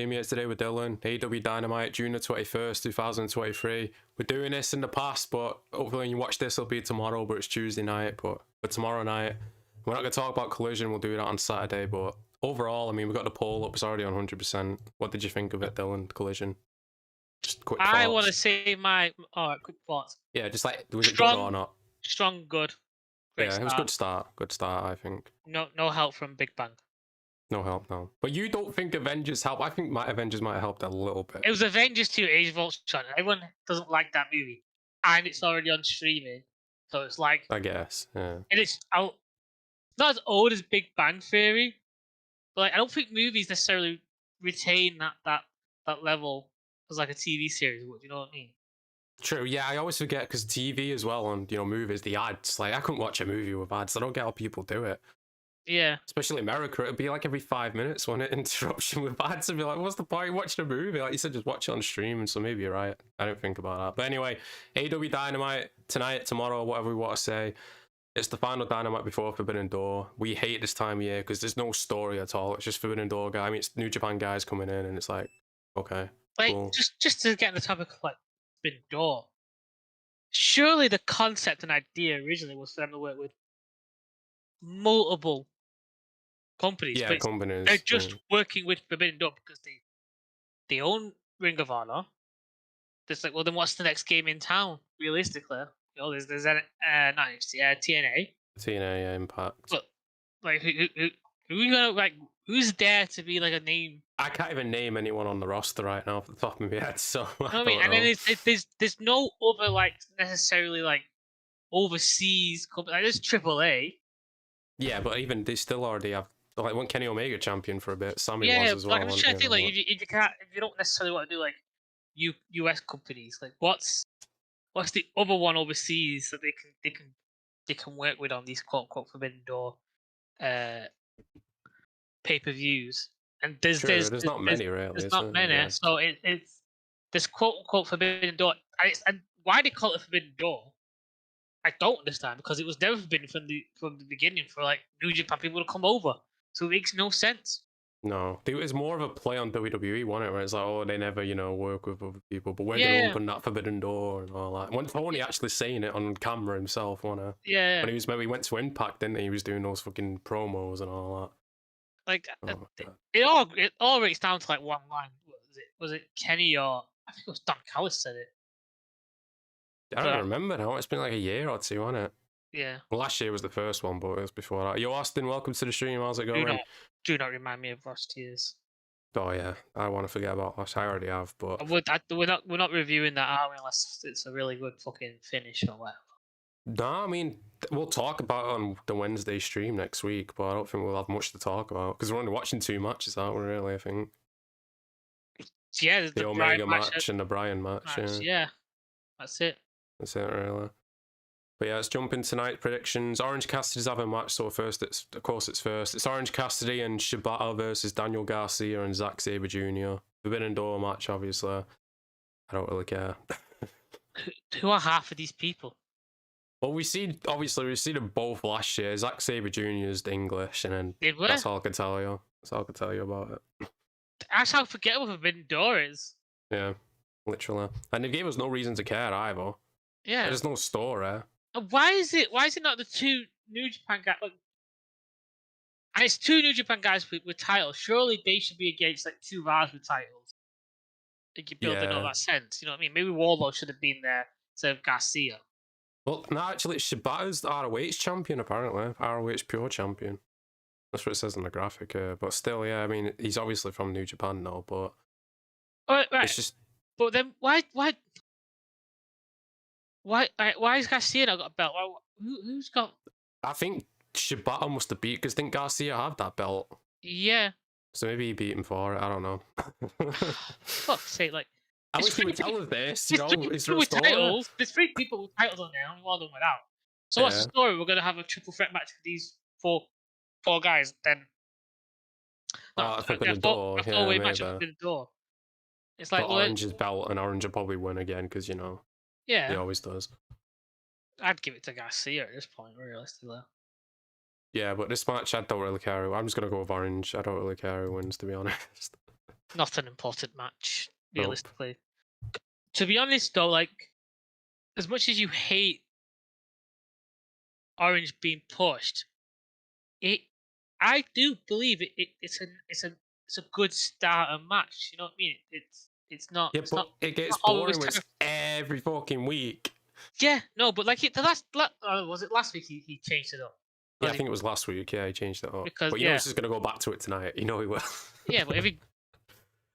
Minutes today with Dylan. AEW Dynamite, June the 21st, 2023. We're doing this in the past, but hopefully when you watch this, it'll be tomorrow, but it's Tuesday night. But for tomorrow night, we're not going to talk about Collision. We'll do that on Saturday. But overall, I mean, we've got the poll up. It's already on 100%. What did you think of it, Dylan? Collision? Just quick thoughts. I want to say my quick thoughts. Yeah, just like, was it good or not? Strong, good. Great It was a good start. Good start, I think. No help from Big Bang. No help, no. But you don't think Avengers help? I think Avengers might have helped a little bit. It was Avengers 2 Age of Ultron. Everyone doesn't like that movie. And it's already on streaming. So it's like... I guess, yeah. And it's out... Not as old as Big Bang Theory. But like, I don't think movies necessarily retain that level as like a TV series. Do you know what I mean? True, yeah, I always forget because TV as well and, movies, the ads. Like, I couldn't watch a movie with ads. I don't get how people do it. Yeah. Especially America, it'd be like every 5 minutes when it interruption with ads and be like, what's the point of watching a movie? Like you said, just watch it on stream, so maybe you're right. I don't think about that. But anyway, AEW Dynamite, tonight, tomorrow, whatever we want to say. It's the final Dynamite before Forbidden Door. We hate this time of year because there's no story at all. It's just Forbidden Door guy. I mean, it's New Japan guys coming in and it's like, okay, like cool. just to get on the topic of like Forbidden Door, surely the concept and idea originally was for them to work with multiple companies. Yeah, but companies. They're just working with Forbidden Door because they own Ring of Honor. It's like, well, then what's the next game in town? Realistically, there's not NXT, TNA. TNA, yeah, Impact. But like, who's there to be like a name? I can't even name anyone on the roster right now off the top of my head. So I mean, and then there's no other like necessarily like overseas company. Like, there's AAA. Yeah, but even they still already have. Like, one Kenny Omega champion for a bit. Sammy was as well. I'm just trying to think, like, if you don't necessarily want to do like US companies, like what's the other one overseas that they can work with on these quote unquote Forbidden Door pay-per-views? And there's not many really. There's not many, yeah. So it's this quote unquote Forbidden Door. And why they call it Forbidden Door, I don't understand, because it was never forbidden from the beginning for like New Japan people to come over. So it makes no sense. No, it was more of a play on WWE, wasn't it? Where it's like, oh, they never, work with other people, but we're going to open that Forbidden Door and all that. When Tony actually saying it on camera himself, wasn't it? Yeah. When he went to Impact, didn't he? He was doing those fucking promos and all that. Like, it all breaks down to like one line. Was it Kenny or I think it was Don Callis said it. I don't remember now. It's been like a year or two, hasn't it? Yeah. Well, last year was the first one, but it was before that. Yo, Austin, welcome to the stream. How's it going? Do not remind me of last year's. Oh yeah, I want to forget about last. I already have, but we're not reviewing that, are we? Unless it's a really good fucking finish or whatever. No, I mean, we'll talk about it on the Wednesday stream next week, but I don't think we'll have much to talk about because we're only watching 2 matches, aren't we? Really, I think. Yeah, the Omega match and the Bryan match. Yeah, that's it. That's it, really. But yeah, let's jump in tonight. Predictions. Orange Cassidy's having a match, so first, it's first. It's Orange Cassidy and Shibata versus Daniel Garcia and Zack Saber Jr. Forbidden Door match, obviously. I don't really care. Who are half of these people? Well, we see them both last year. Zack Saber Jr. is English, and then that's all I can tell you. That's all I can tell you about it. That's how forgettable Forbidden Door is. Yeah, literally. And they gave us no reason to care either. Yeah. There's no story. Why is it not the 2 New Japan guys? Like, and it's 2 New Japan guys with titles. Surely they should be against like 2 Vars with titles. Like you build in all that sense. You know what I mean? Maybe Warlord should have been there instead of Garcia. Well, no, actually, Shibata's the ROH champion, apparently. ROH Pure champion. That's what it says in the graphic here. But still, yeah, I mean, he's obviously from New Japan now, but... Right. It's just... But then, why has Garcia not got a belt? Who's got... I think Shibata must have beat, because didn't Garcia have that belt? Yeah. So maybe he beat him for it, I don't know. Fuck's sake, like... I wish he would tell us this, There's 3 people with titles on there, only one of them without. So what's the story? We're going to have a triple threat match for these four guys, then... Forbidden Door. Four-way match at Forbidden Door. It's like... But Orange's belt, and Orange will probably win again, because, yeah, he always does. I'd give it to Garcia at this point, realistically. Yeah, but this match, I don't really care. I'm just going to go with Orange. I don't really care who wins, to be honest. Not an important match, Nope. realistically. To be honest, though, like as much as you hate Orange being pushed, I do believe it's a good starter match. You know what I mean? It's not. Yeah, It's but not. it gets Not always boring when it's terrible. every fucking week. Yeah, no, but like the was it last week he changed it up? Yeah, I think it was last week. Yeah, he changed it up. Because But you know he's just gonna go back to it tonight. You know he will. yeah, but if he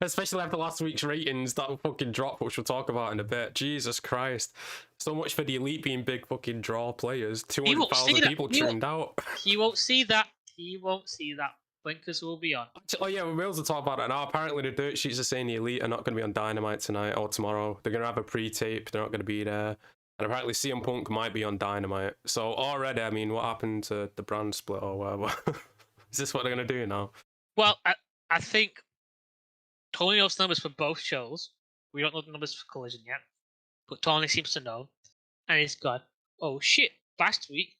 Especially after last week's ratings, that fucking drop, which we'll talk about in a bit. Jesus Christ. So much for the elite being big fucking draw players. 200,000 people tuned out. He won't see that. He won't see that. Blinkers will be on. Oh yeah, we'll be able to talk about it now. Apparently the dirt sheets are saying the elite are not going to be on Dynamite tonight or tomorrow. They're going to have a pre-tape. They're not going to be there. And apparently CM Punk might be on Dynamite. So already, I mean, what happened to the brand split or whatever? Is this what they're going to do now? Well, I think Tony knows the numbers for both shows. We don't know the numbers for Collision yet. But Tony seems to know. And he's gone, oh shit, last week,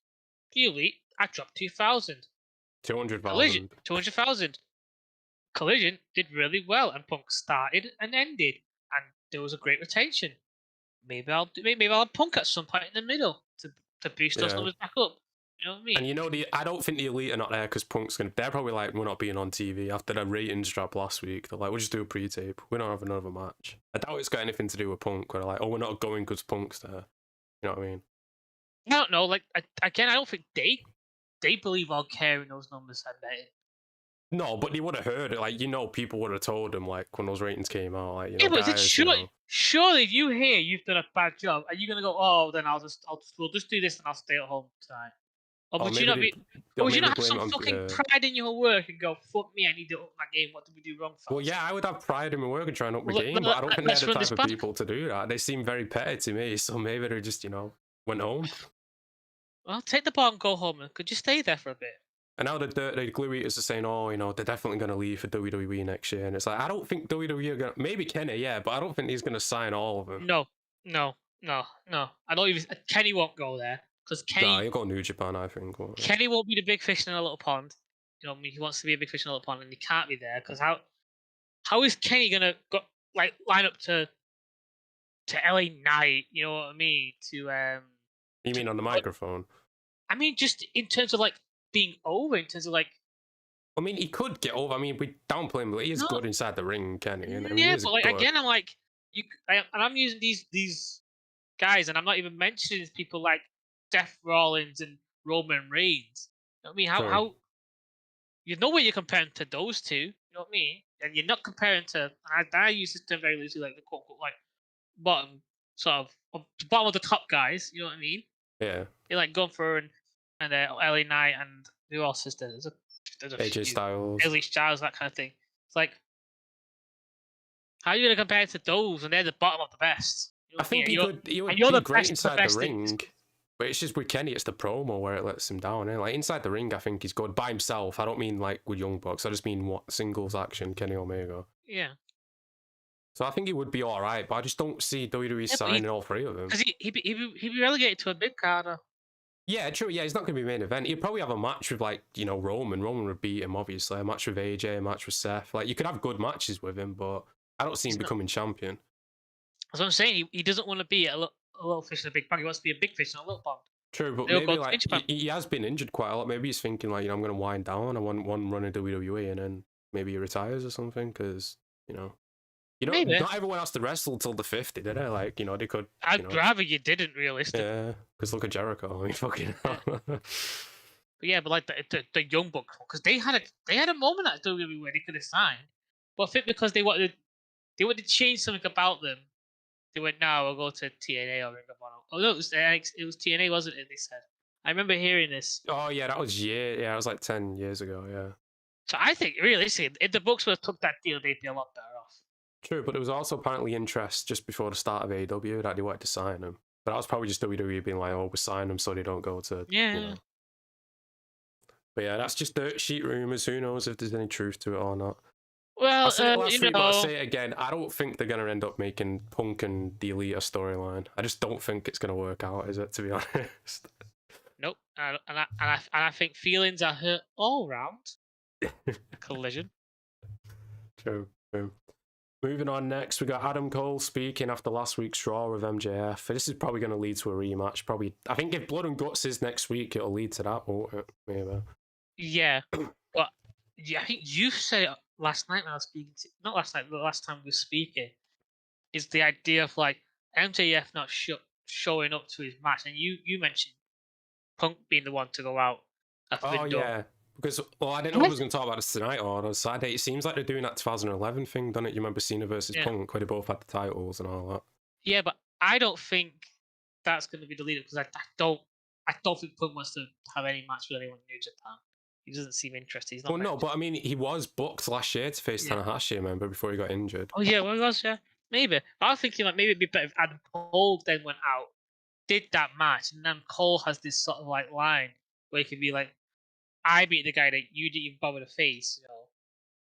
the elite, I dropped 2,000. 200,000. 200,000. Collision did really well, and Punk started and ended, and there was a great retention. Maybe I'll have Punk at some point in the middle to boost those numbers back up. You know what I mean? And you know, I don't think the elite are not there because Punk's gonna. They're probably like, we're not being on TV after the ratings dropped last week. They're like, we'll just do a pre-tape. We don't have another match. I doubt it's got anything to do with Punk. Where they're like, oh, we're not going because Punk's there. You know what I mean? I don't know. Like again, I don't think they believe I'll carry those numbers. I bet. No, but they would have heard it. Like, you know, people would have told them like when those ratings came out. Like, you know, yeah, but guys, surely if you hear you've done a bad job, are you gonna go? Oh, then we'll just do this and I'll stay at home tonight. Or would you not have some fucking pride in your work and go, fuck me, I need to up my game. What did we do wrong? Well, yeah, I would have pride in my work and try and up my game, but I don't think they're the type of people to do that. They seem very petty to me, so maybe they just, went home. Well, take the ball and go home. Could you stay there for a bit? And now the Glue Eaters are saying, oh, they're definitely going to leave for WWE next year. And it's like, I don't think WWE are going to... Maybe Kenny, yeah, but I don't think he's going to sign all of them. No. I don't even... Kenny won't go there. Because Kenny... Nah, he'll go New Japan, I think. Kenny won't be the big fish in a little pond. You know what I mean? He wants to be a big fish in a little pond, and he can't be there. Because how is Kenny going to line up to LA Knight, you know what I mean? You mean on the microphone? I mean, just in terms of, being over, in terms of, I mean, he could get over. I mean, we downplay him, but he is good inside the ring, Kenny. I mean, yeah, but, again, I'm like... and I'm using these guys, and I'm not even mentioning people like Seth Rollins and Roman Reigns. You know what I mean? How you know what you're comparing to those two? You know what I mean? And you're not comparing to. I use this term very loosely, like the quote unquote bottom the bottom of the top guys. You know what I mean? Yeah. You're like Gunther and LA Knight and who else is there? There's a AJ Styles, AJ Styles, that kind of thing. It's like, how are you going to compare it to those? And they're the bottom of the best. You know I think he would be great inside the ring. But it's just with Kenny, it's the promo where it lets him down. Eh? Like inside the ring, I think he's good by himself. I don't mean like with Young Bucks. I just mean singles action, Kenny Omega. Yeah. So I think he would be all right, but I just don't see WWE signing all three of them. Because he'd be relegated to a big card. Yeah, true. Yeah, he's not going to be main event. He'd probably have a match with Roman. Roman would beat him, obviously. A match with AJ, a match with Seth. Like you could have good matches with him, but I don't see him becoming champion. That's what I'm saying. He doesn't want to be a little fish in a big pond. He wants to be a big fish in a little pond. True, but maybe he has been injured quite a lot. Maybe he's thinking I'm going to wind down. I want one run in WWE, and then maybe he retires or something. Because not everyone has to wrestle till the 50, did they? They could. I'd rather you didn't, realistically. Yeah, because look at Jericho. I mean, fucking. But yeah, but the Young Bucks, because they had a moment at WWE where they could have signed, but I think because they wanted to change something about them, they went, no, we'll go to TNA or Ring of Honor. Oh no, it was TNA, wasn't it? They said. I remember hearing this. Oh yeah, that was it was 10 years ago. Yeah. So I think realistically, if the Bucks would have took that deal, they'd be a lot better off. True, but there was also apparently interest just before the start of AEW that they wanted to sign him. But that was probably just WWE being like, oh, we're signing them so they don't go to... Yeah. But yeah, that's just dirt sheet rumours. Who knows if there's any truth to it or not. Well, I said it last week, but I'll say it again. I don't think they're going to end up making Punk and the Elite a storyline. I just don't think it's going to work out, is it, to be honest? Nope. And I think feelings are hurt all round. Collision. True. Moving on next, we got Adam Cole speaking after last week's Raw with MJF. This is probably going to lead to a rematch. Probably, I think if Blood and Guts is next week, it'll lead to that, won't it? Maybe. Yeah, but I think you said it last night when I was speaking to, not last night, but the last time we were speaking, is the idea of like MJF not showing up to his match, and you mentioned Punk being the one to go out. Oh yeah, because I didn't know I was going to talk about this tonight or on Saturday. It seems like they're doing that 2011 thing, doesn't it? You remember Cena versus Punk, where they both had the titles and all that. Yeah, but I don't think that's going to be the leader because I don't think Punk wants to have any match with anyone in New Japan. He doesn't seem interested. He's not. Well, no, but I mean, he was booked last year to face Tanahashi, remember, before he got injured. Oh yeah, well, he was, yeah, maybe. But I was thinking like maybe it'd be better if Adam Cole then went out, did that match, and then Cole has this sort of like line where he can be like, "I beat the guy that you didn't even bother to face," you know,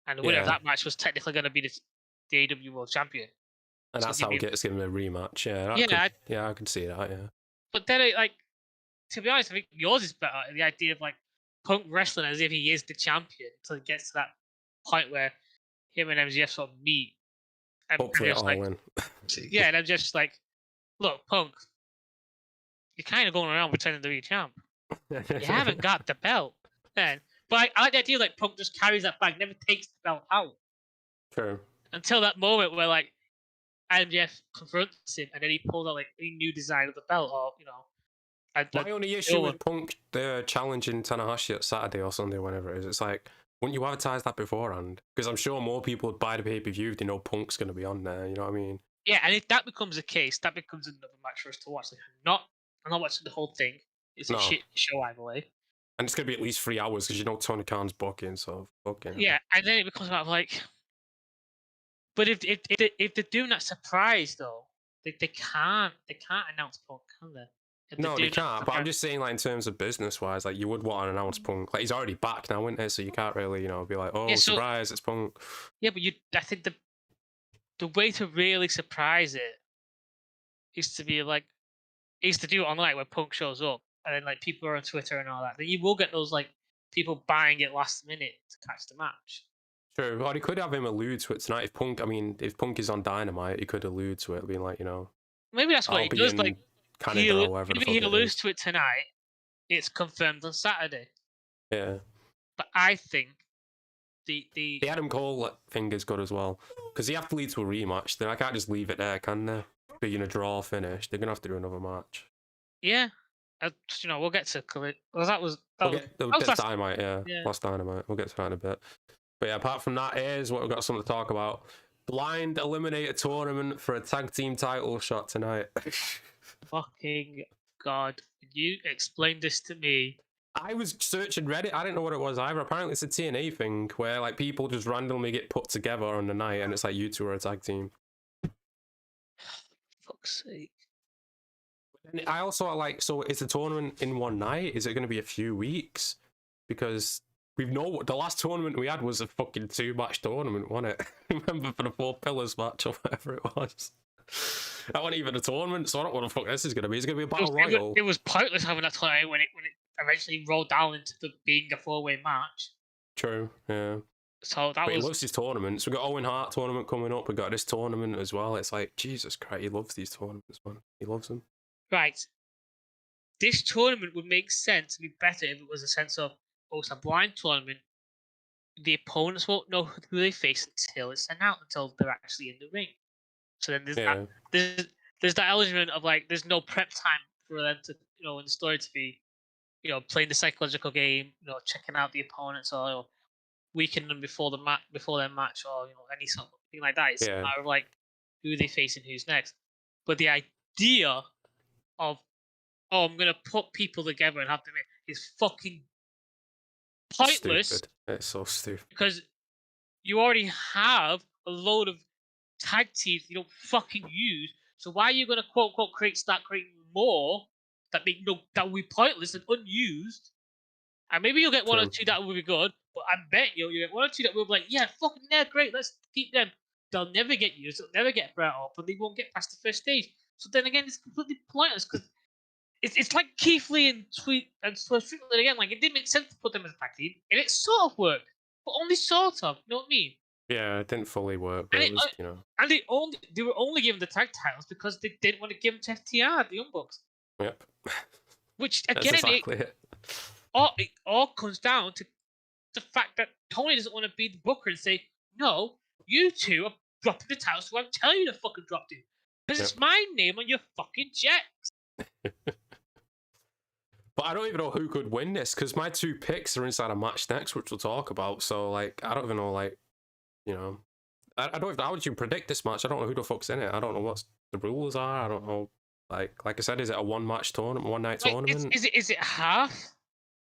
and the winner of that match was technically going to be the AEW World Champion. And that's how he gets given a rematch. Yeah, I can see that. Yeah. But then, like, to be honest, I think yours is better. The idea of like Punk wrestling as if he is the champion until he gets to that point where him and MJF sort of meet. And hopefully all like, win. Yeah, and I'm just like, look, Punk, you're kind of going around pretending to be a champ. You haven't got the belt, then. But I like the idea like Punk just carries that bag, never takes the belt out. True. Until that moment where like MJF confronts him, and then he pulls out like a new design of the belt, or you know. My only issue with Punk challenging Tanahashi at Saturday or Sunday, whenever it is, it's like, wouldn't you advertise that beforehand? Because I'm sure more people would buy the pay-per-view if they know Punk's going to be on there, you know what I mean? Yeah, and if that becomes the case, that becomes another match for us to watch. Like, I'm not watching the whole thing. It's a shit show, I believe. And it's going to be at least 3 hours because you know Tony Khan's booking, so fucking. Yeah, and then it becomes about like, but if they're doing that surprise though, they can't announce Punk, can they? No, they can't. But I'm just saying, like in terms of business-wise, like you would want to announce Punk. Like he's already back now, isn't he? So you can't really, be like, oh, surprise, it's Punk. Yeah, but I think the way to really surprise it is to be like, is to do it online where Punk shows up, and then like people are on Twitter and all that. Then you will get those like people buying it last minute to catch the match. True, but he could have him allude to it tonight. If Punk is on Dynamite, he could allude to it, being like, maybe that's what he does. Like, Canada or whatever. Maybe he alludes to it tonight. It's confirmed on Saturday. Yeah, but I think the Adam Cole thing is good as well because you have to lead to a rematch. Then I can't just leave it there, can they? Being a draw finish, they're gonna have to do another match. Yeah, we'll get to it. Well, that was last Dynamite. Yeah, last Dynamite. We'll get to that in a bit. But yeah, apart from that, here's what we've got something to talk about. Blind Eliminator tournament for a tag team title shot tonight. Fucking God. You explained this to me. I was searching Reddit. I didn't know what it was either. Apparently it's a TNA thing where like people just randomly get put together on the night and it's like you two are a tag team. Fuck's sake. And I also like, so is the tournament in one night? Is it going to be a few weeks? Because the last tournament we had was a fucking 2-match tournament, wasn't it? Remember, for the 4 Pillars match or whatever it was. That wasn't even a tournament, so I don't know what the fuck this is going to be. It's going to be a battle royal. It was pointless having that tournament when it eventually rolled down into being a 4-way match. True, yeah. So he loves his tournaments. We've got Owen Hart tournament coming up. We've got this tournament as well. It's like, Jesus Christ, he loves these tournaments, man. He loves them. Right. This tournament would make sense to be better if it was a sense of, it's a blind tournament. The opponents won't know who they face until it's announced, until they're actually in the ring. So then there's that element of like, there's no prep time for them to, in the story to be, playing the psychological game, checking out the opponents or weakening them before their match or any sort of thing like that. It's a matter of like who they face and who's next. But the idea of I'm gonna put people together and have them is fucking pointless. Stupid. It's so stupid. Because you already have a load of tag teams you don't fucking use. So why are you gonna quote unquote start creating more that will be pointless and unused? And maybe you'll get one or two that will be good, but I bet you'll get one or two that will be like, yeah, fucking they're great, let's keep them. They'll never get used, they'll never get brought up, and they won't get past the first stage. So then again, it's completely pointless because it's like Keith Lee and Strickland again. Like, it didn't make sense to put them as a tag team, and it sort of worked, but only sort of. You know what I mean? Yeah, it didn't fully work, but it was, you know. And they were only given the tag titles because they didn't want to give them to FTR, the Young Bucks. Yep. Which That's again, exactly it. It all comes down to the fact that Tony doesn't want to be the booker and say, no, you two are dropping the titles, so I'm telling you to fucking drop it. Because it's my name on your fucking check. But I don't even know who could win this, because my two picks are inside a match next, which we'll talk about. So, like, I don't even know, like, you know, I don't even, how would you predict this match? I don't know who the fuck's in it. I don't know what the rules are. I don't know. Like I said, is it a one-match tournament, one-night tournament? Is it half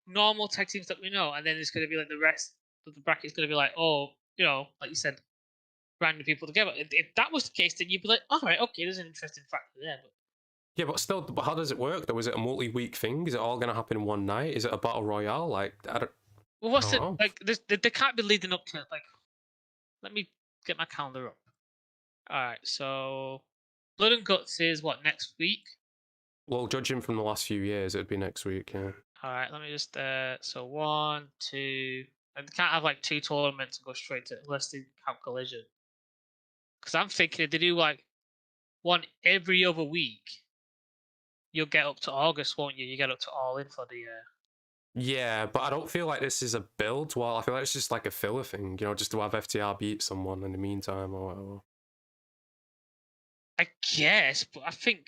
normal tag teams that we know, and then it's going to be like the rest of the bracket is going to be like, oh, you know, like you said, random people together. If that was the case, then you'd be like, all right, okay, there's an interesting factor there. But yeah, but still, how does it work though? Is it a multi-week thing? Is it all going to happen in one night? Is it a battle royale? Like, I don't. Well, what's I it don't know. like? They can't be leading up to it. Like, let me get my calendar up. All right, so Blood and Guts is what, next week? Well, judging from the last few years, it'd be next week. Yeah. All right, let me just so 1, 2. And they can't have like 2 tournaments and go straight to unless they count Collision. Because I'm thinking if they do like one every other week, you'll get up to August, won't you? You get up to All In for the Yeah, but I don't feel like this is a build. Well, I feel like it's just like a filler thing, you know, just to have FTR beat someone in the meantime or whatever. I guess, but I think,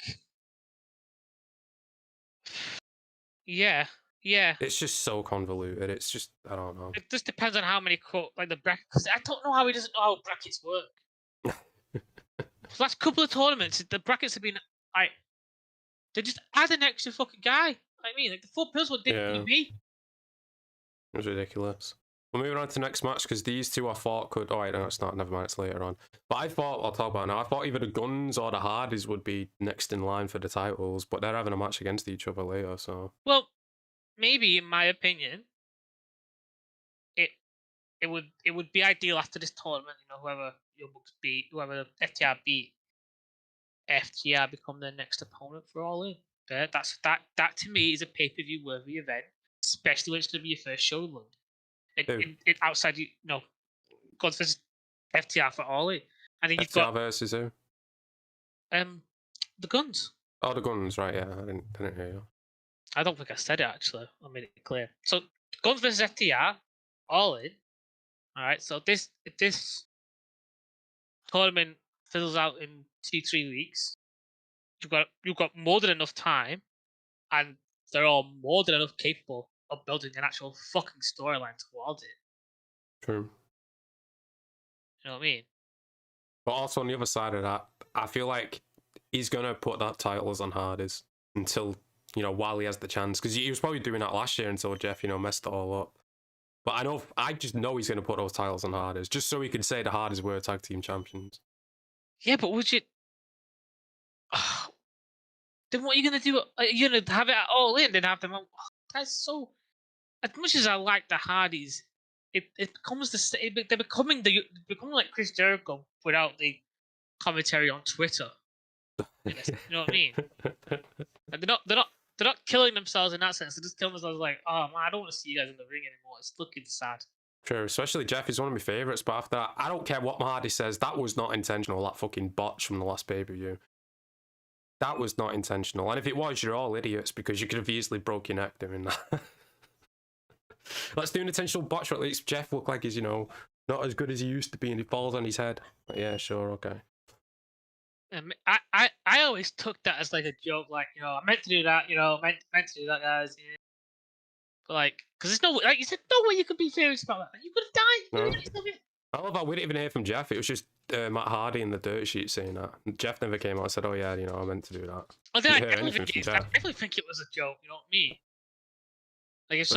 yeah. It's just so convoluted. It's just, I don't know. It just depends on how many like the brackets. Because I don't know how he doesn't know how brackets work. For the last couple of tournaments, the brackets have been like they just add an extra fucking guy. I mean, like the 4 pills one didn't be. It was ridiculous. We're moving on to the next match because these two I thought could. Oh, wait, no, it's not. Never mind, it's later on. But I thought, I'll talk about it now. I thought either the Guns or the Hardys would be next in line for the titles, but they're having a match against each other later, so. Well, maybe in my opinion, it would be ideal after this tournament. You know, whoever Young Bucks beat, whoever FTR beat, FTR become their next opponent for All In. That to me is a pay-per-view worthy event, especially when it's going to be your first show in London. It outside you know, Guns versus FTR for All In, and then you've FTR got versus who? The Guns. Oh, the Guns, right? Yeah, I didn't hear you. I don't think I said it actually. I made it clear. So Guns versus FTR, All In. All right. So if this tournament fizzles out in 2-3 weeks, you've got more than enough time, and they're all more than enough capable of building an actual fucking storyline towards it. True. You know what I mean? But also on the other side of that, I feel like he's gonna put that titles on Hardys until, you know, while he has the chance, because he was probably doing that last year until Jeff, you know, messed it all up. But I just know he's gonna put those titles on Hardys just so he can say the Hardys were tag team champions. Yeah, but would you? Then what are you gonna do? You're gonna have it All In, then have them. That's so. As much as I like the Hardys, it becomes they're becoming like Chris Jericho without the commentary on Twitter. You know what I mean? And they're not killing themselves in that sense. They're just killing themselves like, oh man, I don't want to see you guys in the ring anymore. It's looking sad. True, especially Jeff is one of my favourites, but after that, I don't care what Hardy says, that was not intentional, that fucking botch from the last pay-per-view. That was not intentional. And if it was, you're all idiots because you could have easily broke your neck doing that. Let's do an intentional botch where at least Jeff look like he's, you know, not as good as he used to be and he falls on his head. But yeah, sure, okay. I always took that as like a joke, like, you know, I meant to do that, you know, meant to do that, guys. Yeah. But like, because there's no, like you said, no way you could be serious about that. You could have died. No. I love how we didn't even hear from Jeff. It was just Matt Hardy in the dirt sheet saying that. And Jeff never came out and said, oh yeah, you know, I meant to do that. Well, then I definitely think it was a joke, you know what I mean? Like, it's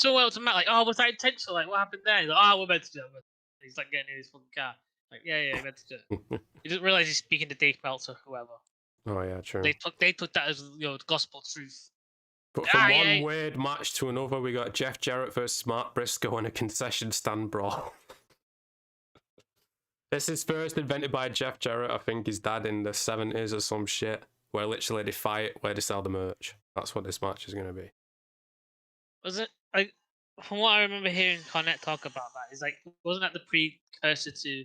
so well to Matt, like, oh, was that intentional? Like, what happened there? He's like, oh, we're meant to do it. He's like getting in his fucking car. Like, yeah, he meant to do it. He didn't realize he's speaking to Dave Meltzer, whoever. Oh yeah, true. They took that as, you know, gospel truth. But from one weird match to another, we got Jeff Jarrett versus Mark Briscoe in a concession stand brawl. This is first invented by Jeff Jarrett, I think his dad in the 70s or some shit, where literally they fight, where they sell the merch. That's what this match is going to be. Was it? from what I remember hearing Cornette talk about that, is like, wasn't that the precursor to,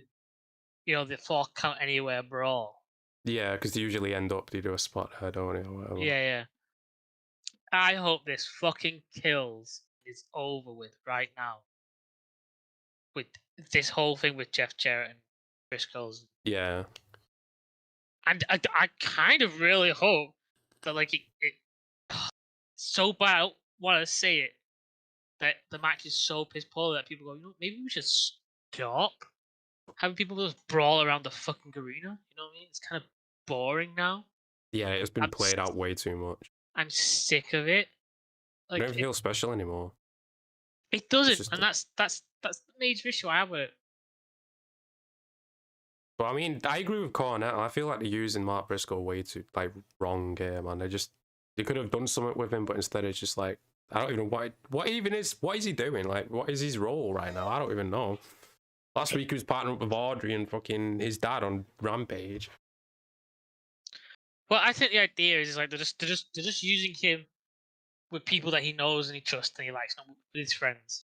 the 4 count anywhere brawl? Yeah, because they usually end up, they do a spot head, don't they, or whatever. Yeah. I hope this fucking kills is over with right now. With this whole thing with Jeff Jarrett and Briscoe's. Yeah. And I kind of really hope that, like, it so bad, I don't want to say it, that the match is so piss poor that people go, maybe we should stop having people just brawl around the fucking arena. You know what I mean? It's kind of boring now. Yeah, it's been played out way too much. I'm sick of it. I Like, don't feel special anymore. It doesn't, and that's the major issue I have with it. But I mean, I agree with Cornette. I feel like they're using Mark Briscoe way too wrong here, man. They could have done something with him, but instead it's just like, I don't even know what is he doing? Like, what is his role right now? I don't even know. Last week he was partnering up with Audrey and fucking his dad on Rampage. Well, I think the idea is like they're just using him with people that he knows and he trusts and he likes, not with his friends,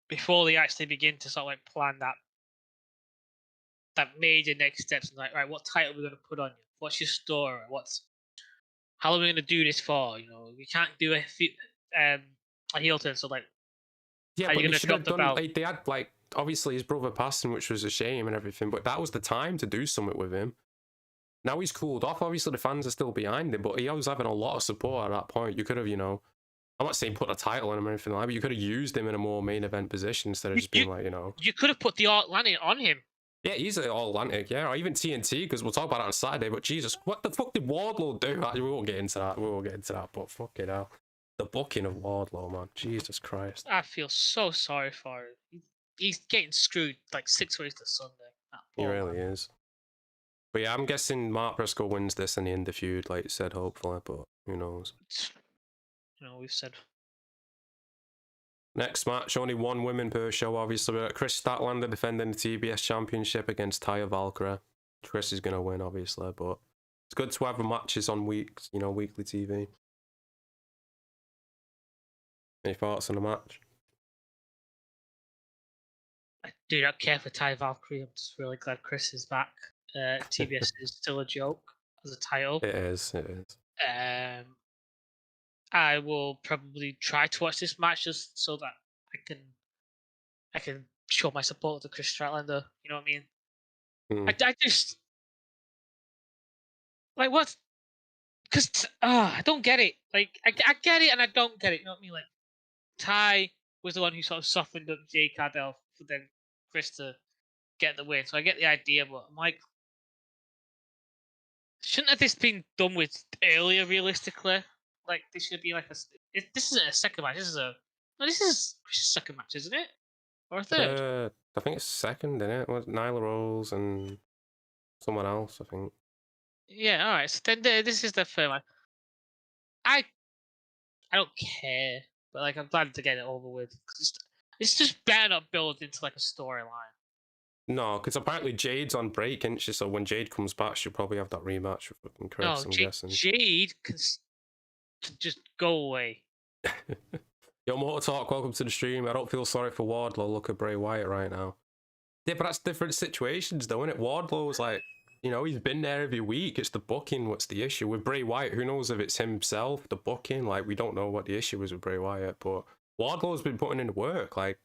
before they actually begin to sort of like plan that major next steps and like, right, what title are we going to put on you? What's your story? How are we going to do this for? We can't do a heel turn. So like, yeah, how are but you going to drop the belt? Like, they had like obviously his brother passing, which was a shame and everything, but that was the time to do something with him. Now he's cooled off. Obviously the fans are still behind him, but he was having a lot of support at that point. You could have, I'm not saying put a title on him or anything like that, but you could have used him in a more main event position instead of just being like, You could have put the Atlantic on him. Yeah, easily All Atlantic, yeah, or even TNT, because we'll talk about it on Saturday, but Jesus, what the fuck did Wardlow do? We won't get into that, but fucking hell. The booking of Wardlow, man. Jesus Christ. I feel so sorry for him. He's getting screwed like 6 ways to Sunday. He really is. But yeah, I'm guessing Mark Briscoe wins this in the end of feud, like you said, hopefully, but who knows. We've said. Next match, only one woman per show, obviously. We've got Kris Statlander defending the TBS Championship against Taya Valkyrie. Kris is going to win, obviously, but it's good to have matches on weekly TV. Any thoughts on the match? I do not care for Taya Valkyrie. I'm just really glad Kris is back. TBS is still a joke as a title. It is. I will probably try to watch this match just so that I can show my support to Kris Statlander. You know what I mean? I just like what? Because I don't get it. Like I get it and I don't get it. You know what I mean? Like Ty was the one who sort of softened up Jay Cardell for then Kris to get the win. So I get the idea, but I'm like, shouldn't have this been done with earlier? Realistically, like this should be like this isn't a second match. This is Kris' second match, isn't it? Or a third? I think it's second, isn't it? Was Nyla Rose and someone else, I think. Yeah, all right. So then this is the third one. I don't care, but like I'm glad to get it over with. It's just better not build into like a storyline. No, because apparently Jade's on break, isn't she? So when Jade comes back, she'll probably have that rematch with fucking Kris, I'm guessing. Jade can just go away. Yo, Motor Talk, welcome to the stream. I don't feel sorry for Wardlow. Look at Bray Wyatt right now. Yeah, but that's different situations, though, isn't it? Wardlow's like, he's been there every week. It's the booking. What's the issue with Bray Wyatt? Who knows if it's himself, the booking? Like, we don't know what the issue is with Bray Wyatt, but Wardlow's been putting in the work. Like,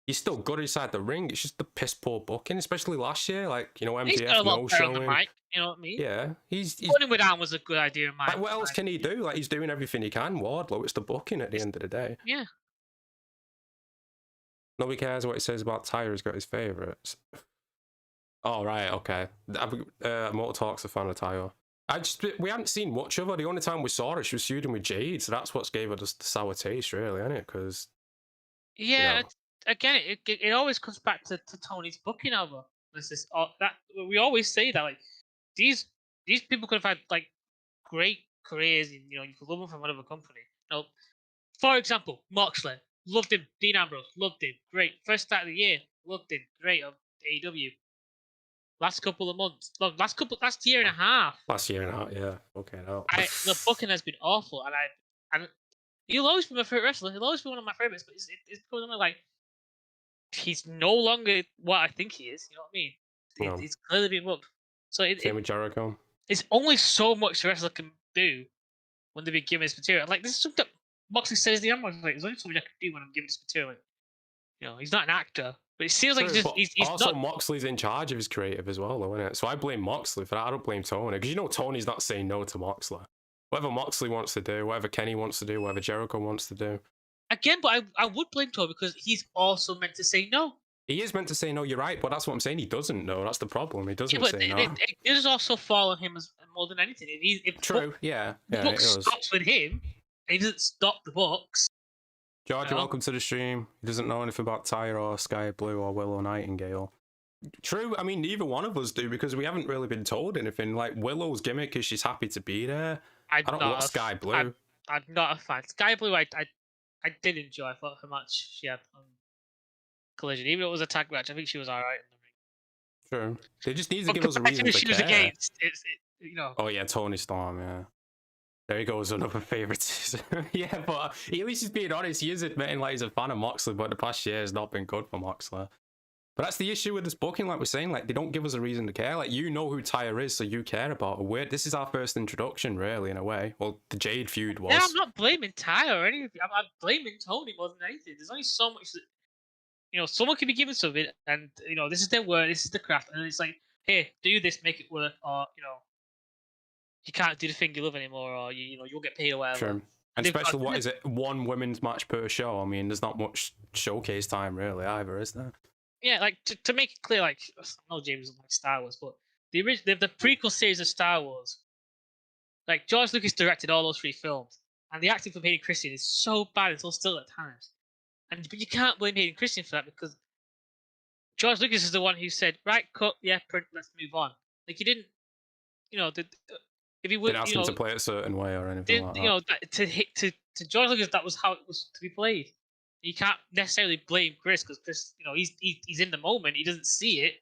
he's still good inside the ring. It's just the piss poor booking, especially last year. Like, MJF he's got a lot no better on showing. the mic, you know what I mean? Yeah, he's putting him with Arm was a good idea in my like, what else can he do? Like, he's doing everything he can. Wardlow, it's the booking at the end of the day. Yeah. Nobody cares what he says about Taya. He's got his favourites. Oh, right, okay. Motor Talk's a fan of Taya. We hadn't seen much of her. The only time we saw her, she was feuding with Jade, so that's what's gave her the sour taste, really, isn't it? Because yeah, again, it always comes back to Tony's booking of her. This is that we always say that, like, these people could have had like great careers, and you could love them from whatever company. For example, Moxley, loved him. Dean Ambrose, loved him. Great. First start of the year, loved him. Great of AEW. Last couple of months, last year and a half. Last year and a half, yeah. Okay, no. The booking has been awful, and He'll always be my favorite wrestler. He'll always be one of my favorites. But it's becoming like he's no longer what I think he is. You know what I mean? No. It's clearly been booked. So Same with Jericho. it's only so much the wrestler can do when they be given this material. Like this is something that Moxley says the I'm like, there's only so much I can do when I'm given this material. You know, he's not an actor, but it seems like he's also not. Moxley's in charge of his creative as well, though, isn't it? So I blame Moxley for that. I don't blame Tony, because you know Tony's not saying no to Moxley. Whatever Moxley wants to do, whatever Kenny wants to do, whatever Jericho wants to do. Again, but I would blame Tony because he's also meant to say no. He is meant to say no, you're right, but that's what I'm saying. He doesn't know. That's the problem. He doesn't say no. It does also fall on him as more than anything. True, yeah. The book stops with him, and he doesn't stop the books. George, welcome to the stream. He doesn't know anything about Taya or Sky Blue or Willow Nightingale. True, I mean, neither one of us do because we haven't really been told anything. Like, Willow's gimmick is she's happy to be there. I don't know what Sky Blue. I'm not a fan. Sky Blue, I did enjoy. I thought her match she had on Collision. Even though it was a tag match, I think she was alright in the ring. True. They just need to give us a reason to she care. was against, you know. Oh, yeah, Tony Storm, yeah. There he goes, another favourite. Yeah, but at least he's being honest. He is admitting like he's a fan of Moxley, but the past year has not been good for Moxley. But that's the issue with this booking, like we're saying. Like, they don't give us a reason to care. Like, you know who Taya is, so you care about her. This is our first introduction, really, in a way. Well, the Jade feud was. Yeah, I'm not blaming Taya or anything. I'm blaming Tony more than anything. There's only so much that, you know, someone can be given something, and, you know, this is their work, this is the craft, and it's like, hey, do this, make it work, or, you know, you can't do the thing you love anymore, or you know you'll get paid or whatever. Sure. And especially, what is it? One women's match per show. I mean, there's not much showcase time really either, is there? Yeah, like to make it clear, like I know James doesn't like Star Wars, but the prequel series of Star Wars, like George Lucas directed all those 3 films, and the acting for Hayden Christensen is so bad until still at times. But you can't blame Hayden Christensen for that because George Lucas is the one who said, right, cut, yeah, print, let's move on. Like he didn't, you know, if he would, didn't ask him to play it a certain way or anything like that. You know, to George Lucas, that was how it was to be played. You can't necessarily blame Kris because Kris, you know, he's in the moment. He doesn't see it.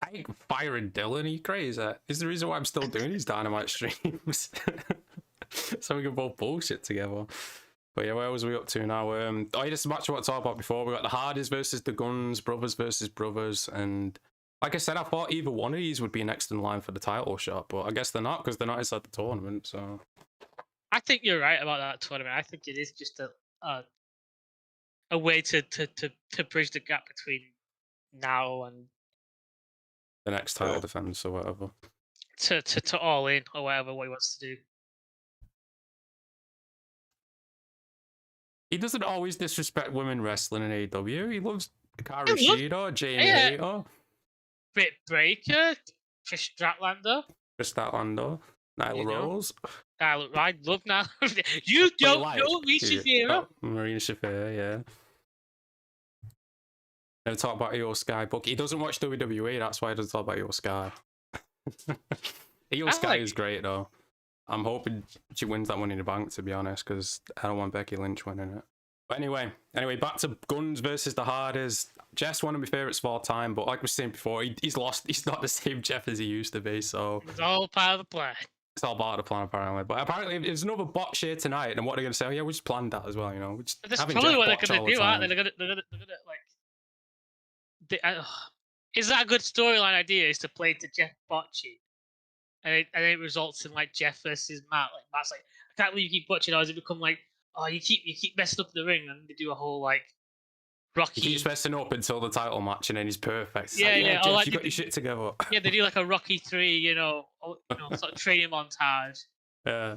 I ain't firing Dylan. Are you crazy? Is the reason why I'm still doing these Dynamite streams. So we can both bullshit together. But yeah, where was we up to now? This is much what I talked about before. We got the Hardys versus the Guns, brothers versus brothers, and like I said, I thought either one of these would be next in line for the title shot, but I guess they're not because they're not inside the tournament. So I think you're right about that tournament. I think it is just a way to bridge the gap between now and the next title defense or whatever. To All In or whatever what he wants to do. He doesn't always disrespect women wrestling in AEW. He loves Hikaru Shida, Jamie Hayter, Britt Baker, Trish Statlander, Nyla Rose. I love Nyla. You don't know Marina Shafira. Marina Shafira, yeah. Never talk about Io Sky book. He doesn't watch WWE, that's why he doesn't talk about Io Sky. Io Sky is great though. I'm hoping she wins that Money in the Bank, to be honest, because I don't want Becky Lynch winning it. But anyway, back to Guns versus the Hardys. Jeff's one of my favourites of all time, but like we were saying before, he's lost. He's not the same Jeff as he used to be, so... It's all part of the plan. It's all part of the plan, apparently. But apparently, if there's another botch here tonight, then what are they going to say? Oh, yeah, we just planned that as well, you know? We just that's probably what they're going to do, aren't they? They're going to like... is that a good storyline idea, is to play to Jeff Botchy? And it results in like Jeff versus Matt. Like Matt's like, I can't believe you keep butchering. Or does it become like, oh, you keep messing up the ring, and they do a whole like Rocky. He keeps messing up until the title match, and then he's perfect. It's yeah. Jeff, like you got your shit together. Yeah, they do like a Rocky 3, you know, sort of training montage. Yeah.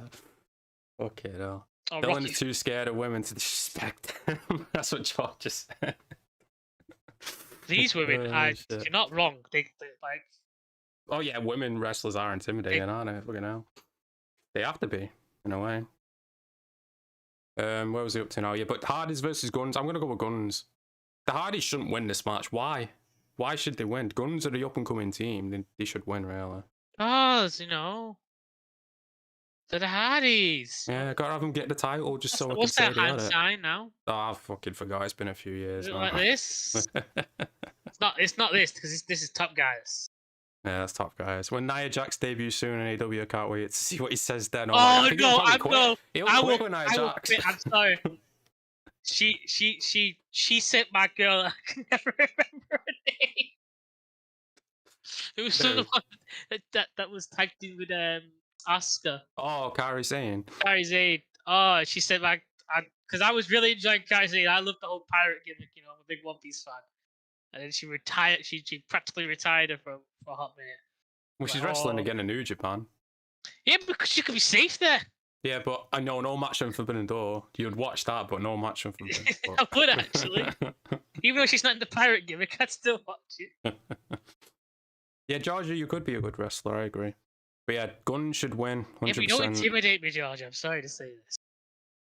Okay, no. Oh, Dylan is too scared of women to disrespect them. That's what George just said. These women, you're not wrong. They like. Oh yeah, women wrestlers are intimidating, aren't they? Fucking hell. They have to be, in a way. Where was he up to now? Yeah, but Hardys versus Guns. I'm gonna go with Guns. The Hardys shouldn't win this match. Why? Why should they win? Guns are the up and coming team. They should win, really. You know. They're the Hardys. Yeah, gotta have them get the title just so I can what's say their hand sign now? Oh, I fucking forgot. It's been a few years. Is it like this? It's not this because this is Top Guys. Yeah, that's tough, guys. When Nia Jax debuts soon in AEW, I can't wait to see what he says then. Oh I think no, he'll probably quit. He'll quit with Nia I will Jax. quit. I'm sorry. She sent my girl. I can never remember her name. It was someone that was tagged in with Asuka. Oh, Kairi Sane. Kairi Sane. Oh, she said like, because I was really enjoying Kairi Sane. I loved the whole pirate gimmick. You know, I'm a big One Piece fan. And then she retired. She practically retired her for a hot minute. Well, she's wrestling again in New Japan. Yeah, because she could be safe there. Yeah, but I know no match on Forbidden Door. You'd watch that, but no match on Forbidden Door. I would actually. Even though she's not in the pirate gimmick, I'd still watch it. Yeah, Georgia, you could be a good wrestler. I agree. But yeah, Gunn should win. 100%. Yeah, but you don't intimidate me, Georgia. I'm sorry to say this.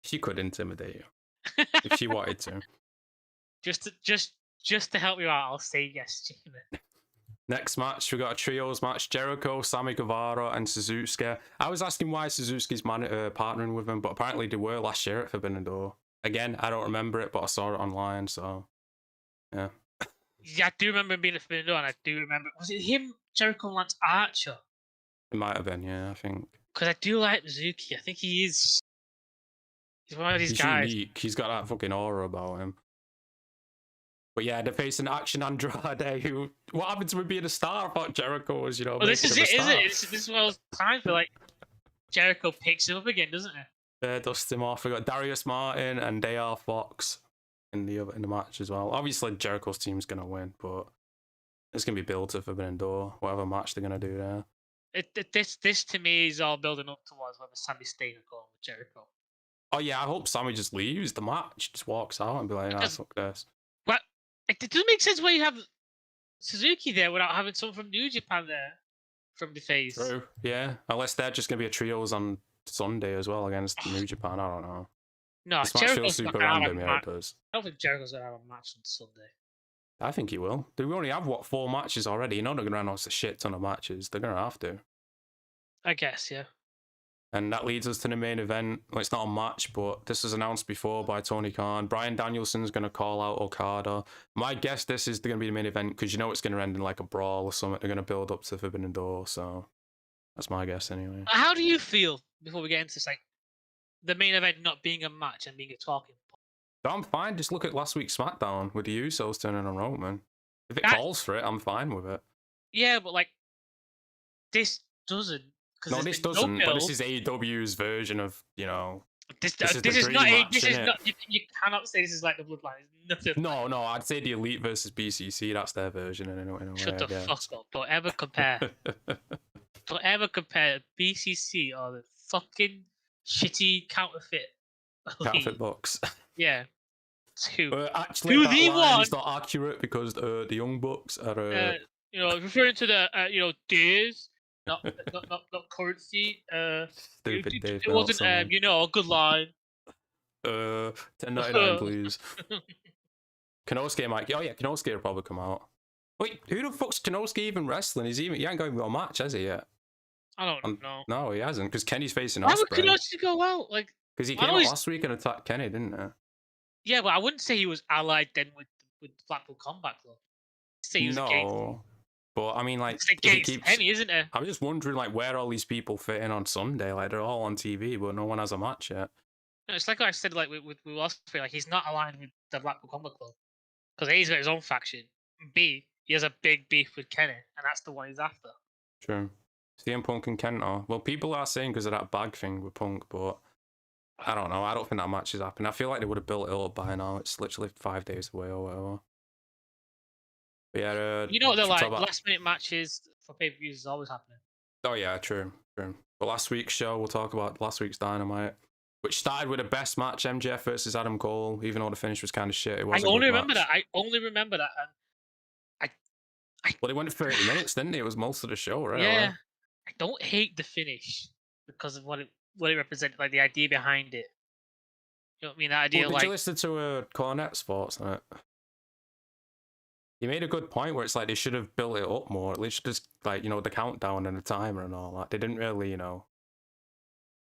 She could intimidate you if she wanted to. Just to help you out, I'll say yes, Jamie. Next match, we got a trios match: Jericho, Sammy Guevara, and Suzuki. I was asking why Suzuki's partnering with him, but apparently they were last year at Forbidden Door. Again, I don't remember it, but I saw it online, so yeah. Yeah, I do remember him being at Forbidden Door, and I do remember. Was it him, Jericho, and Lance Archer? It might have been, yeah, I think. Because I do like Suzuki. I think he's one of these guys. Unique. He's got that fucking aura about him. But yeah, they're facing Action Andrade, who... What happened to him being a star? I thought Jericho was, Well, this is it, isn't it? This is one of those times where, like, Jericho picks him up again, doesn't he? Yeah, dust him off. We got Darius Martin and DR Fox in the match as well. Obviously, Jericho's team's going to win, but it's going to be built to Forbidden Door, whatever match they're going to do there. This to me is all building up towards whether Sammy's staying or going with Jericho. Oh, yeah, I hope Sammy just leaves the match, just walks out and be like, nah, fuck this. Well, it doesn't make sense why you have Suzuki there without having someone from New Japan there from the face. True, yeah. Unless they're just going to be a trios on Sunday as well against New Japan, I don't know. No, this match feels super random, yeah, it does. I don't think Jericho's going to have a match on Sunday. I think he will. We only have, 4 matches already? You know they're going to announce a shit ton of matches. They're going to have to. I guess, yeah. And that leads us to the main event. Well, it's not a match, but this was announced before by Tony Khan. Bryan Danielson's going to call out Okada. My guess this is going to be the main event because you know it's going to end in like a brawl or something. They're going to build up to Forbidden Door, so that's my guess anyway. How do you feel before we get into this, like the main event not being a match and being a talking point? I'm fine. Just look at last week's SmackDown with the Usos turning on Roman. If it calls for it, I'm fine with it. Yeah, but like this doesn't. No, this doesn't. But this is AEW's version of, you know. This is not. You cannot say this is like the Bloodline. It's nothing. No. I'd say the Elite versus BCC. That's their version in a way. Shut the fuck up! Don't ever compare. Don't ever compare BCC or the fucking shitty counterfeit. Bucks. Yeah. Actually, that line is not accurate because the Young Bucks are. You know, referring to the days. Not currency. Stupid Dave. It wasn't, you know, a good line. $10.99, please. Kenosuke might. Oh yeah, Kenosuke will probably come out. Wait, who the fuck's Kenosuke even wrestling? He ain't going to a match, has he yet? I don't know. No, he hasn't, because Kenny's facing Why Ospreay. would Kenosuke go out? Like, because he came out last week and attacked Kenny, didn't he? Yeah, but I wouldn't say he was allied then with Blackpool Combat Club. I'd say he was against. But I mean, like, Kenny, isn't it? I'm just wondering, like, where all these people fit in on Sunday. Like, they're all on TV, but no one has a match yet. No, it's like I said, like with Ospreay, like he's not aligned with the Blackpool Combat Club because A, he's got his own faction. B, he has a big beef with Kenny, and that's the one he's after. True. CM Punk and Kenta. Well, people are saying because of that bag thing with Punk, but I don't know. I don't think that match is happening. I feel like they would have built it up by now. It's literally 5 days away or whatever. But yeah, you know what they're like. Last minute matches for pay-per-views is always happening. Oh yeah, true. But last week's show, we'll talk about last week's Dynamite, which started with the best match, MJF versus Adam Cole, even though the finish was kind of shit. It was. I only remember that. And well, it went 30 minutes, didn't it? It was most of the show, right? Yeah. I don't hate the finish because of what it represented, like the idea behind it. You know what I mean? That idea, did you listen to Cornette's thoughts on it? He made a good point where it's like they should have built it up more. At least just like, you know, the countdown and the timer and all that. They didn't really, you know,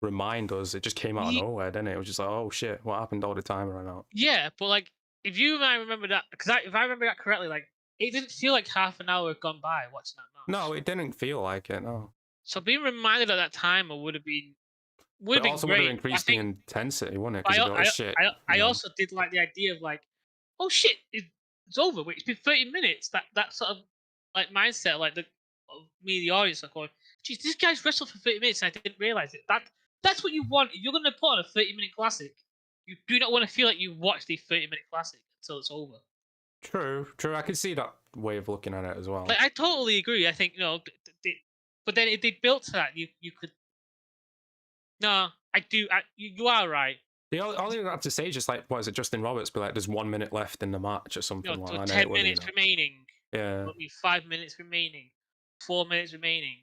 remind us. It just came out of nowhere, didn't it? It was just like, oh shit, what happened? All the timer ran out. Yeah, but like if you might remember that, because if I remember that correctly, like it didn't feel like half an hour had gone by watching that match. No, it didn't feel like it. No. So being reminded of that time would have been great. Would have increased the intensity, wouldn't it? Because it'd be like, shit. I also did like the idea of like, oh shit, it's over. Wait, it's been 30 minutes. That sort of like mindset, like me, the audience, are going, geez, this guy's wrestled for 30 minutes and I didn't realize it. That's what you want. If you're going to put on a 30-minute classic, you do not want to feel like you watched the 30-minute classic until it's over. True. I can see that way of looking at it as well. Like, I totally agree. I think, but then if they built to that, you could. No, I do. You are right. The only thing I have to say is just like, what is it, Justin Roberts be like, there's 1 minute left in the match or something like that. 10 minutes remaining. Yeah. 5 minutes remaining. 4 minutes remaining.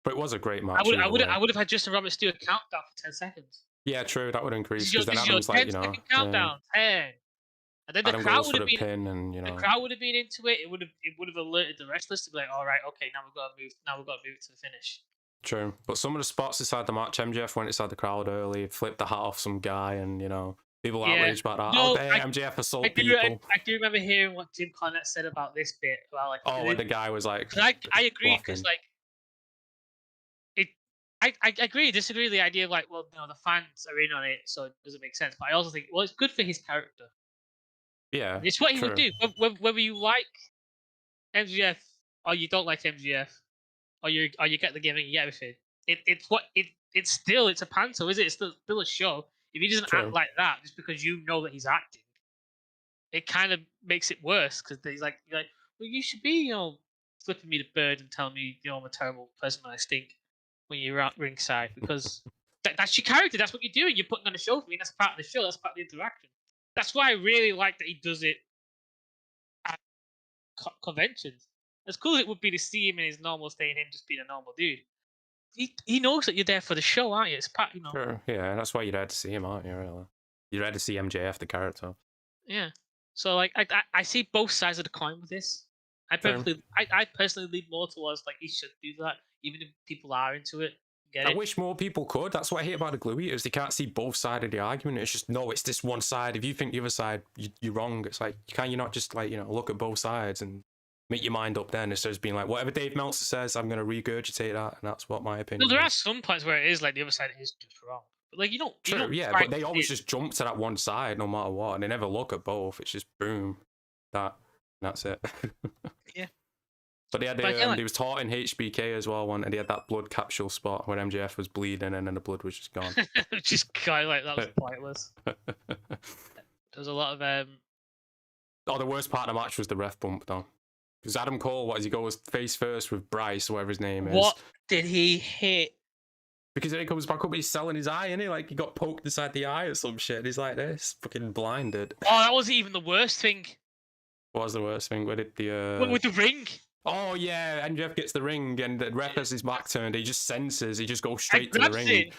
But it was a great match. I would have had Justin Roberts do a countdown for 10 seconds. Yeah, true. That would increase because then Adam's like, 10-second countdown, 10. And then the crowd would have been pin and the crowd would have been into it. It would have alerted the wrestlers to be like, all right, okay, now we've got to move. Now we've got to move to the finish. True, but some of the spots inside the match, MJF went inside the crowd early, flipped the hat off some guy, and people outraged about that. No, MJF assault people. I do remember hearing what Jim Cornette said about this bit about like. When the guy was like. I agree because like. I agree, disagree with the idea of like, well, the fans are in on it, so it doesn't make sense. But I also think, well, it's good for his character. Yeah, it's what he would do. Whether you like MJF or you don't like MJF, or you get the gimmick, you get everything. It's still a panto, is it? It's still a show. If he doesn't act like that, just because you know that he's acting, it kind of makes it worse because he's like, well, you should be, flipping me the bird and telling me, I'm a terrible person and I stink when you're at ringside because that's your character. That's what you're doing. You're putting on a show for me. That's part of the show. That's part of the interaction. That's why I really like that he does it at conventions. As cool as it would be to see him in his normal state and him just being a normal dude, he knows that you're there for the show, aren't you? It's part, Sure, yeah, that's why you're there to see him, aren't you? Really, you're there to see MJF, the character. Yeah. So like, I see both sides of the coin with this. I personally lean more towards like he should do that, even if people are into it. I wish more people could. That's what I hate about the Glue Eaters. They can't see both sides of the argument. It's just, no, it's this one side. If you think the other side, you're wrong. It's like, can you not just like, look at both sides and make your mind up then instead of being like, whatever Dave Meltzer says, I'm going to regurgitate that. And that's what my opinion is. There are some points where it is like the other side is just wrong. But like, you don't. True, yeah, but they always just jump to that one side no matter what. And they never look at both. It's just boom. That's it. Yeah. But they had he was taught in HBK as well, and he had that blood capsule spot where MJF was bleeding and then the blood was just gone. Just kind of like that was pointless. There was a lot of the worst part of the match was the ref bump though. Because Adam Cole, he goes face first with Bryce, whatever his name is. What did he hit? Because then he comes back up and he's selling his eye, innit? Like he got poked inside the eye or some shit. He's like this, fucking blinded. Oh, that wasn't even the worst thing. What was the worst thing? Where did with the ring? Oh yeah, MJF gets the ring and the ref has his back turned. He just senses. He just goes straight to the ring.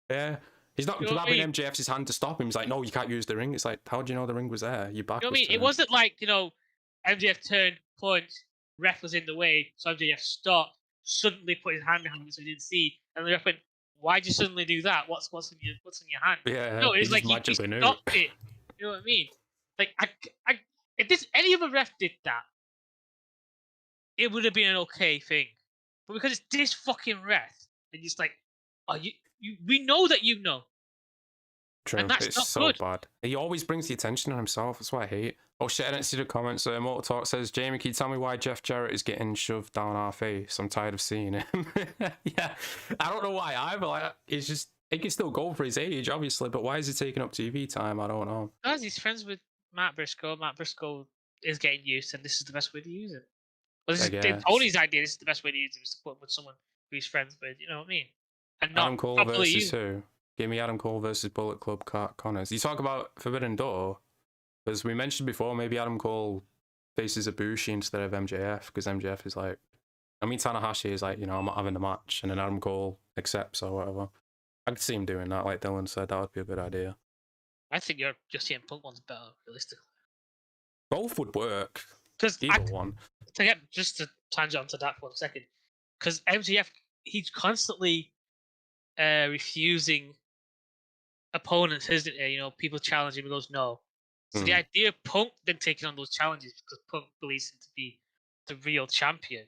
Yeah, he's not grabbing MJF's hand to stop him. He's like, no, you can't use the ring. It's like, how do you know the ring was there? You back. You know what I mean? It wasn't like MJF turned, punched, ref was in the way, so MJF stopped, suddenly put his hand behind him so he didn't see, and the ref went, "Why'd you suddenly do that? What's in your hand?" Yeah, no, it's like he stopped it. You know what I mean? Like if any other ref did that, it would have been an okay thing. But because it's this fucking ref, and just like, we know that you know. True, and that's it's not so good. bad. He always brings the attention on himself. That's what I hate. Oh shit, I didn't see the comments. Mortal Talk says, Jamie, can you tell me why Jeff Jarrett is getting shoved down our face? I'm tired of seeing him. Yeah, I don't know why either. Like, it's just, he can still go for his age, obviously, but why is he taking up TV time? I don't know. Because he's friends with Matt Briscoe. Matt Briscoe is getting used, and this is the best way to use it. Well, this is Tony's idea. This is the best way to use it, is to put with someone who he's friends with. You know what I mean? And not Adam Cole versus who? Give me Adam Cole versus Bullet Club Connors. You talk about Forbidden Door, as we mentioned before, maybe Adam Cole faces Ibushi instead of MJF, because MJF is like, Tanahashi is like, I'm not having the match, and then Adam Cole accepts or whatever. I could see him doing that, like Dylan said. That would be a good idea. I think your CM Punk one's better, realistically. Both would work. Either one. Just to tangent onto that for a second, because MJF, he's constantly refusing opponents, isn't he? People challenge him. He goes, no. So the idea of Punk then taking on those challenges because Punk believes him to be the real champion,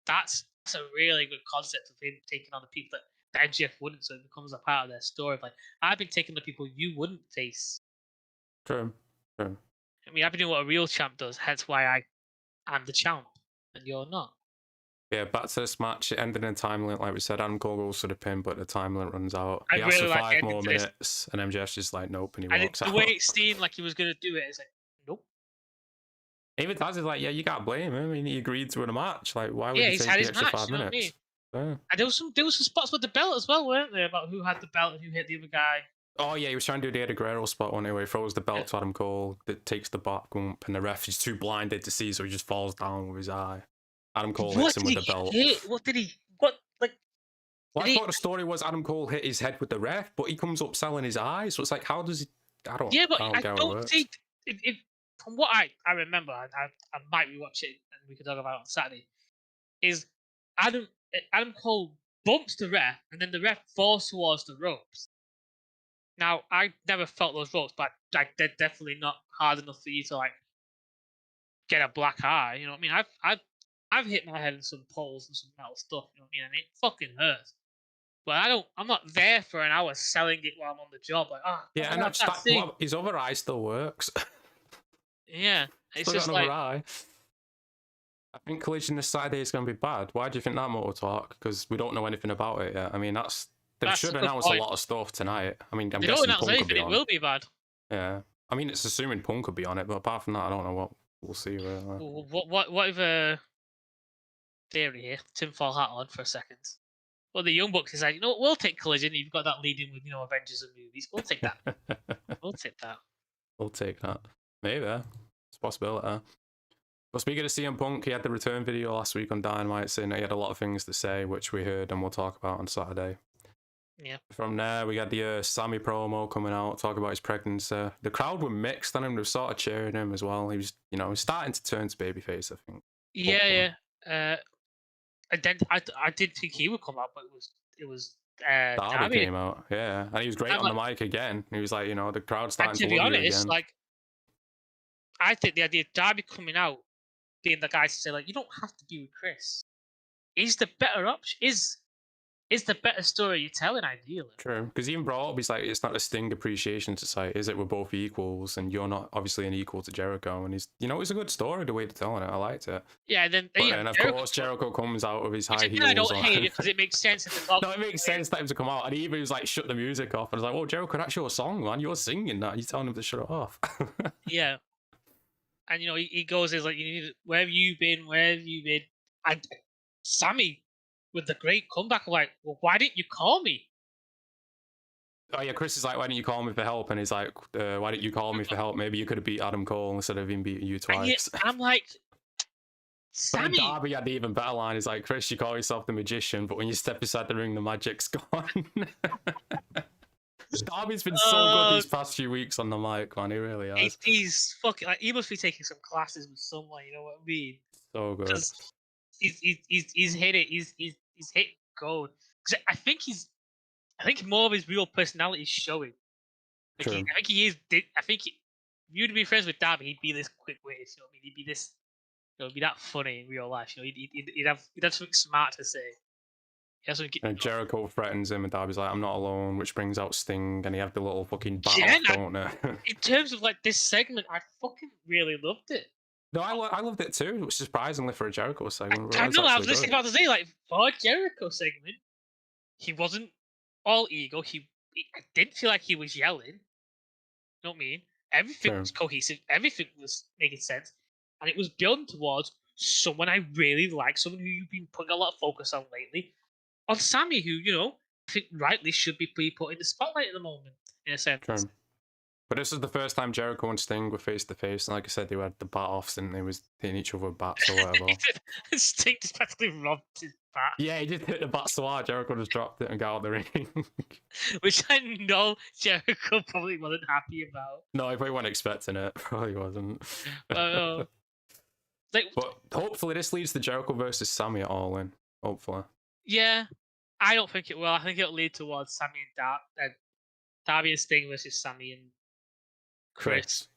that's a really good concept of him taking on the people that MJF wouldn't, so it becomes a part of their story. Like, I've been taking the people you wouldn't face. True. I mean, I've been doing what a real champ does, hence why I'm the champ and you're not. Yeah, back to this match. It ended in a time limit, like we said. Adam Cole goes for the pin, but the time limit runs out. He asks for 5 more minutes, and MJF's just like, nope, and he walks out. The way it seemed like he was going to do it, it's like, nope. Even Taz is like, yeah, you can't blame him. I mean, he agreed to win a match. Like, why would he take the extra 5 minutes? You know what I mean? And there was some spots with the belt as well, weren't there? About who had the belt and who hit the other guy. Oh yeah, he was trying to do the Eddie Guerrero spot one where he throws the belt to Adam Cole, that takes the back bump, and the ref is too blinded to see, so he just falls down with his eye. Adam Cole hits him with the belt. What did he? What like? Well, I thought the story was Adam Cole hit his head with the ref, but he comes up selling his eyes. So it's like, how does he? I don't. Yeah, but I don't think. From what I remember, I might rewatch it and we can talk about it on Saturday. Is Adam Cole bumps the ref and then the ref falls towards the ropes. Now I never felt those ropes, but they're definitely not hard enough for you to like get a black eye. You know what I mean? I've hit my head in some poles and some metal stuff. You know what I mean? And it fucking hurts. But I'm not there for an hour selling it while I'm on the job. Like, yeah, and his other eye still works. Yeah, it's still just got like. Another eye. I think Collision this Saturday is going to be bad. Why do you think that Motor Talk? Because we don't know anything about it yet. I mean, they should announce a lot of stuff tonight. I mean, I'm guessing Punk could be on it. It will be bad. Yeah, I mean, it's assuming Punk could be on it, but apart from that, I don't know what we'll see. Really. What if a theory here? Tinfoil hat on for a second. Well, the Young Bucks is like, we'll take Collision. You've got that leading with Avengers and movies. We'll take that. We'll take that. We'll take that. Maybe. It's a possibility. But speaking of CM Punk, he had the return video last week on Dynamite saying that he had a lot of things to say, which we heard and we'll talk about on Saturday. Yeah. From there, we got the Sammy promo coming out, talking about his pregnancy. The crowd were mixed on him. They were sort of cheering him as well. He was, he's starting to turn to babyface, I think. Yeah, yeah. I did think he would come out, but it was Darby came out, yeah, and he was great on the mic again. He was like, the crowd's starting to love you again. Like, I think the idea of Darby coming out, being the guy to say like, you don't have to be with Kris, is the better option. Is the better story you're telling, ideally. True, because even brought up, he's like, it's not a Sting appreciation society, is it? We're both equals, and you're not obviously an equal to Jericho. And he's, it's a good story, the way to telling it. I liked it. Yeah, then of course, Jericho comes out with his high heels. I don't hate it because it makes sense. No, it makes sense for him to come out, and he even was like, shut the music off. And I was like, well, Jericho, that's your song, man. You're singing that. You're telling him to shut it off. Yeah, and he goes, he's like, where have you been? Where have you been? And Sammy, with the great comeback, like, well, why didn't you call me? Oh yeah, Kris is like, why didn't you call me for help? And he's like, why didn't you call me for help? Maybe you could have beat Adam Cole instead of him beating you twice. I'm like, Sammy. But Darby had the even better line. He's like, Kris, you call yourself the magician, but when you step inside the ring, the magic's gone. Darby's been so good these past few weeks on the mic, man. He really has. He's fucking like, he must be taking some classes with someone. You know what I mean? So good. He's hit it. He's hit gold. Because I think more of his real personality is showing. Like I think he is. I think if you would be friends with Darby, he'd be this quick-witted. You know what I mean? He'd be this. He'd be that funny in real life. He'd have something smart to say. And Jericho threatens him, and Darby's like, "I'm not alone," which brings out Sting, and he had the little fucking battle, don't they? In terms of like this segment, I fucking really loved it. No, I loved it too, surprisingly for a Jericho segment. I know, I was listening about to say, like, for a Jericho segment, he wasn't all ego. I didn't feel like he was yelling. You know what I mean? Everything was cohesive. Everything was making sense. And it was building towards someone I really like, someone who you've been putting a lot of focus on lately. On Sammy, who, I think rightly should be put in the spotlight at the moment, in a sense. True. But this is the first time Jericho and Sting were face to face, and like I said, they had the bat offs, and they was hitting each other with bats or whatever. Sting just practically robbed his bat. Yeah, he just hit the bat so hard, Jericho just dropped it and got out of the ring. Which I know Jericho probably wasn't happy about. No, he probably wasn't expecting it. Probably wasn't. But hopefully this leads to Jericho versus Sammy at All In. Hopefully. Yeah, I don't think it will. I think it'll lead towards Sammy and Darby and Sting versus Sammy and Kris.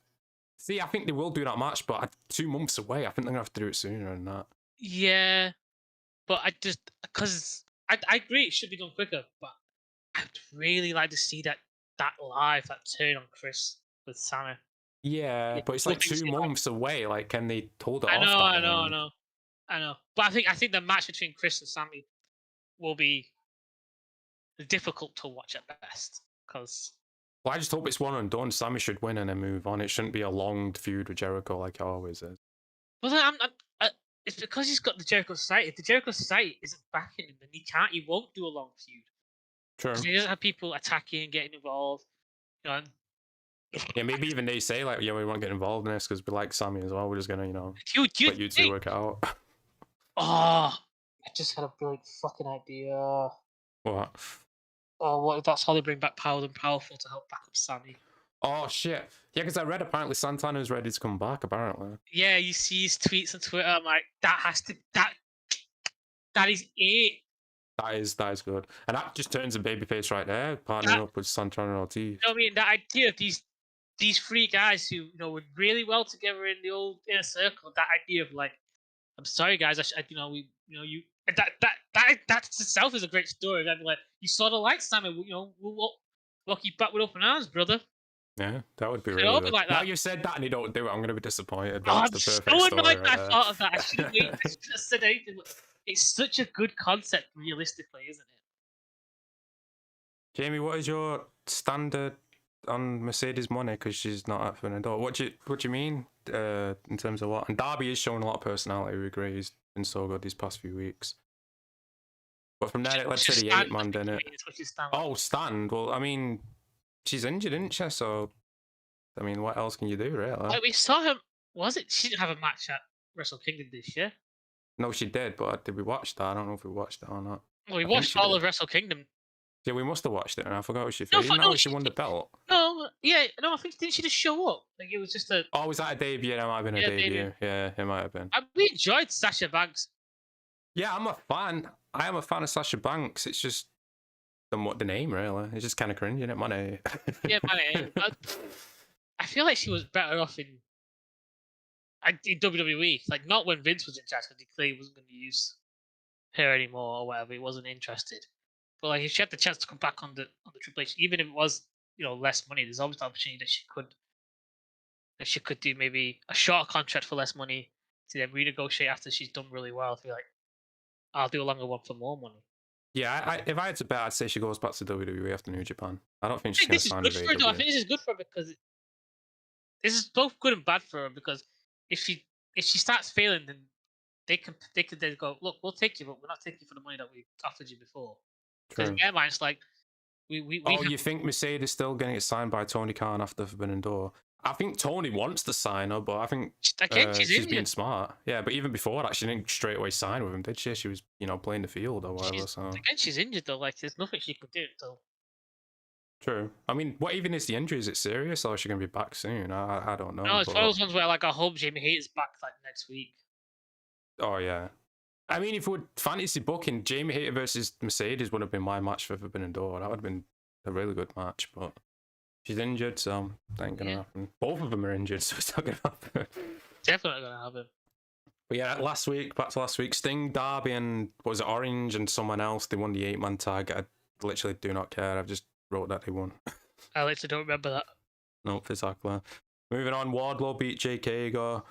See, I think they will do that match, but 2 months away. I think they're gonna have to do it sooner than that. Yeah, but because I agree it should be done quicker, but I'd really like to see that live turn on Kris with Sammy. Yeah, but it's like 2 months away. Like, can they hold it I off know, that I know, I long? know, I know. But I think the match between Kris and Sammy will be difficult to watch at best because. Well, I just hope it's one and done. Sammy should win and then move on. It shouldn't be a long feud with Jericho like it always is. Well, it's because he's got the Jericho Society. If the Jericho Society isn't backing him, then he won't do a long feud. True. Because he doesn't have people attacking and getting involved. You know, Yeah, maybe even they say like, yeah, we won't get involved in this because we like Sammy as well. We're just gonna, let you two work it out. Oh, I just had a brilliant fucking idea. What? Oh, what if that's how they bring back Power and Powerful to help back up Sammy? Oh shit! Yeah, because I read apparently Santana's ready to come back. Apparently. Yeah, you see his tweets on Twitter. I'm like, that is it. That is good, and that just turns a babyface right there, partnering up with Santana and Ortiz. You know what I mean? That idea of these 3 guys who were really well together in the old inner circle. That idea of like, I'm sorry guys, that itself is a great story. I'd be like, you sort of like Sammy, we'll keep back with open arms, brother. Yeah, that would be really good. Like now that. you said that and you don't do it, I'm going to be disappointed. Oh, That's I'm the perfect so story annoyed right that I thought of that. I should have said anything. It's such a good concept, realistically, isn't it? Jamie, what is your standard on Mercedes money? Because she's not at Fernando. What do you mean in terms of what? And Darby is showing a lot of personality. We agree. He's been so good these past few weeks. But from there, let's say the 8-man, didn't it? Oh, stand. Well, I mean, she's injured, isn't she? So, I mean, what else can you do, really? Like we saw him. Was it? She didn't have a match at Wrestle Kingdom this year. No, she did, but did we watch that? I don't know if we watched it or not. Well, we watched all of Wrestle Kingdom. Yeah, we must have watched it, and I forgot what she felt. No, she won the belt. No, yeah, no, I think didn't she just show up? Like it was just a. Oh, was that a debut? It might have been a debut. Yeah, it might have been. We enjoyed Sasha Banks. Yeah, I'm a fan. I am a fan of Sasha Banks. It's just the name, really. It's just kind of cringe, isn't it? Money. Yeah, money. I feel like she was better off in WWE. Like not when Vince was in charge, because he clearly wasn't going to use her anymore or whatever. He wasn't interested. But like if she had the chance to come back on the Triple H, even if it was less money, there's always the opportunity that she could do maybe a short contract for less money to then renegotiate after she's done really well. To be like, I'll do a longer one for more money. Yeah, if I had to bet, I'd say she goes back to WWE after New Japan. I don't think she's going to sign with AEW. I think this is good for her because this is both good and bad for her because if she starts failing, then they could then go, look, we'll take you, but we're not taking you for the money that we offered you before. Because in their minds, like you think Mercedes still going to get signed by Tony Khan after Forbidden Door? I think Tony wants to sign her, but I think she's being smart. Yeah, but even before that, she didn't straight away sign with him, did she? She was, playing the field or whatever. Again, she's injured though. Like, there's nothing she can do. So. True. I mean, what even is the injury? Is it serious, or is she going to be back soon? I don't know. No, it's one of those ones where like I hope Jamie Hayter's back like next week. Oh yeah. I mean, if we're fantasy booking, Jamie Hayter versus Mercedes would have been my match for Forbidden Door. That would have been a really good match, but she's injured, so that ain't gonna happen. Both of them are injured, so it's not gonna happen. Definitely not gonna happen. But yeah, back to last week, Sting, Darby, and what was it, Orange and someone else, they won the 8-man tag. I literally do not care. I've just wrote that they won. I literally don't remember that. Nope, exactly. Moving on, Wardlow beat Jake Hager.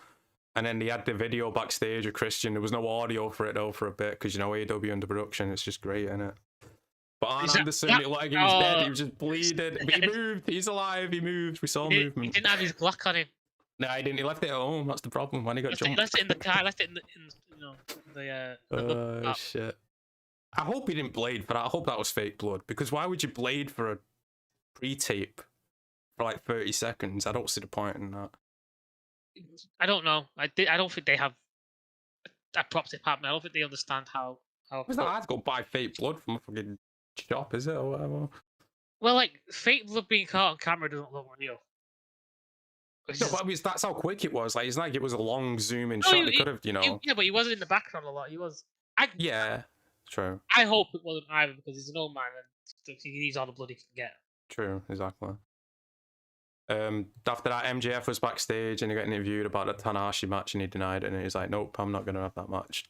And then they had the video backstage of Christian. There was no audio for it though for a bit because AEW under production. It's just great, isn't it? But Arn Anderson, it looked like he was dead. He was just bleeding. But he moved. He's alive. He moved. We saw movement. He didn't have his Glock on him. No, he didn't. He left it at home. That's the problem. When he got jumped. He left it in the car. Left it in the shit. I hope he didn't blade for that. I hope that was fake blood. Because why would you blade for a pre-tape for like 30 seconds? I don't see the point in that. I don't know. I don't think they have a proper department. I don't think they understand how. It's not hard to go buy fake blood from a fucking shop, is it, or whatever? Well, like fake blood being caught on camera doesn't look real. No, but I mean, that's how quick it was. Like, it's not like it was a long zoom in shot. They could have, Yeah, but he wasn't in the background a lot. He was. Yeah, true. I hope it wasn't either because he's an old man and he needs all the blood he can get. True, exactly. After that, MJF was backstage and he got interviewed about the Tanahashi match and he denied it. And he's like, "Nope, I'm not gonna have that match."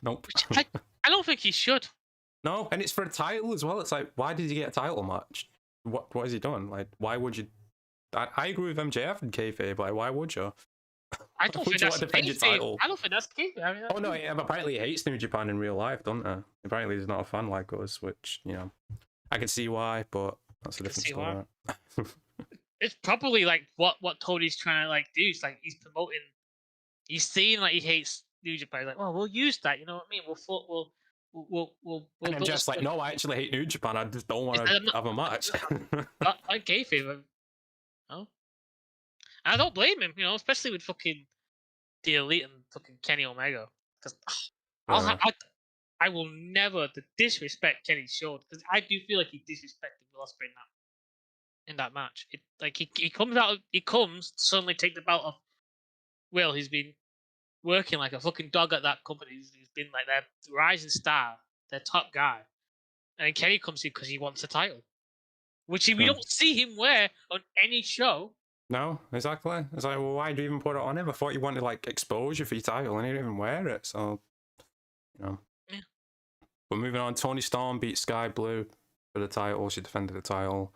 Nope. I don't think he should. No, and it's for a title as well. It's like, why did he get a title match? What has he done? Like, why would you? I agree with MJF and kayfabe. Like, why would you? I don't think that's defend your title. I don't think that's kayfabe. I mean, Oh no, yeah, but apparently he hates New Japan in real life, doesn't he? Apparently he's not a fan like us, which I can see why, but that's a different story. It's probably like what Tony's trying to like do. It's like he's promoting. He's saying like he hates New Japan. He's like, well, we'll use that. You know what I mean? We'll. And I'm just like, no, I actually hate New Japan. I just don't want to have a match. I kayfabe. No. I don't blame him. Especially with fucking the Elite and fucking Kenny Omega. Because I will never disrespect Kenny showed because I do feel like he disrespected Will Ospreay in that match. He comes suddenly take the belt off Will. He's been working like a fucking dog at that company. He's been like their rising star, their top guy, and then Kenny comes in because he wants a title, which we don't see him wear on any show. No, exactly. It's like, well, why do you even put it on him? I thought you wanted like exposure for your title, and he didn't even wear it. So, Yeah. But moving on, Toni Storm beat Sky Blue for the title. She defended the title.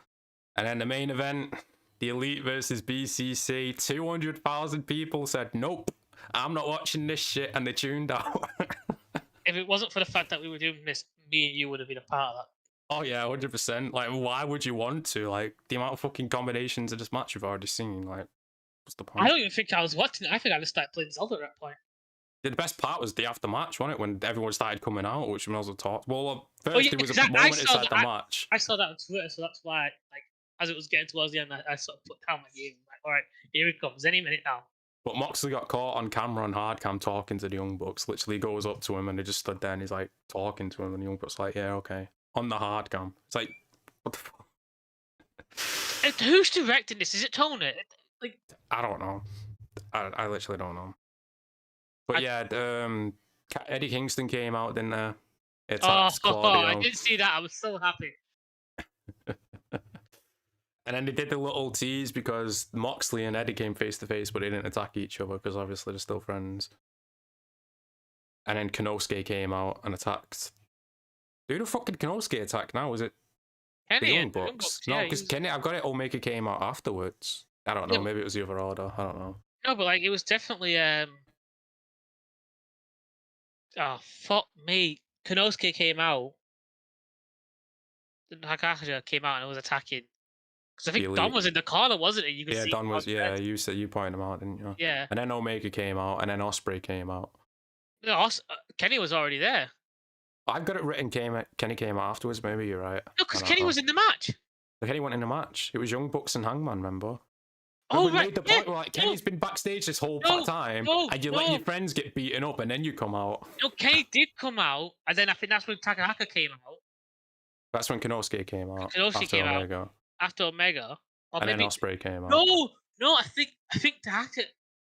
And then the main event, the Elite versus BCC. 200,000 people said, nope, I'm not watching this shit, and they tuned out. If it wasn't for the fact that we were doing this, me and you would have been a part of that. Oh yeah, 100%. Like, why would you want to? Like, the amount of fucking combinations of this match you've already seen. Like, what's the point? I don't even think I was watching it. I think I just started playing Zelda at that point. The best part was the after match, wasn't it? When everyone started coming out, which we also talked. Well, first there was a moment inside the match. I saw that on Twitter, so that's why, like, as it was getting towards the end, I sort of put down my game. Like, all right, here it comes, any minute now. But Moxley got caught on camera on hard cam talking to the Young Bucks. Literally goes up to him and they just stood there and he's like talking to him, and the Young Bucks like, yeah, okay. On the hard cam. It's like, what the fuck? Who's directing this? Is it Tony? Like, I don't know. I literally don't know. But Eddie Kingston came out, didn't there? I didn't see that. I was so happy. And then they did the little tease because Moxley and Eddie came face to face, but they didn't attack each other because obviously they're still friends. And then Konosuke came out and attacked. Who the fuck did Konosuke attack now? Was it Kenny? The Young Bucks? No, because Kenny, I've got it. Omega came out afterwards. I don't know. Maybe it was the other order. I don't know. No, but like it was definitely. Oh fuck me! Konosuke came out. Hakakaja came out and was attacking. Because I think Don was in the corner, wasn't it? You could see Don was. Yeah, you pointed him out, didn't you? Yeah. And then Omega came out, and then Ospreay came out. No, Kenny was already there. I've got it written. Kenny came out afterwards. Maybe you're right. No, because Kenny was in the match. Kenny went in the match. It was Young Bucks and Hangman, remember? Oh, we made the point where, like, Kenny's been backstage this whole time, and you let your friends get beaten up, and then you come out. No, Kenny did come out, and then I think that's when Takahaka came out. That's when Konosuke came out. Konosuke came out after Omega. And then Ospreay came out. No, I think Takahaka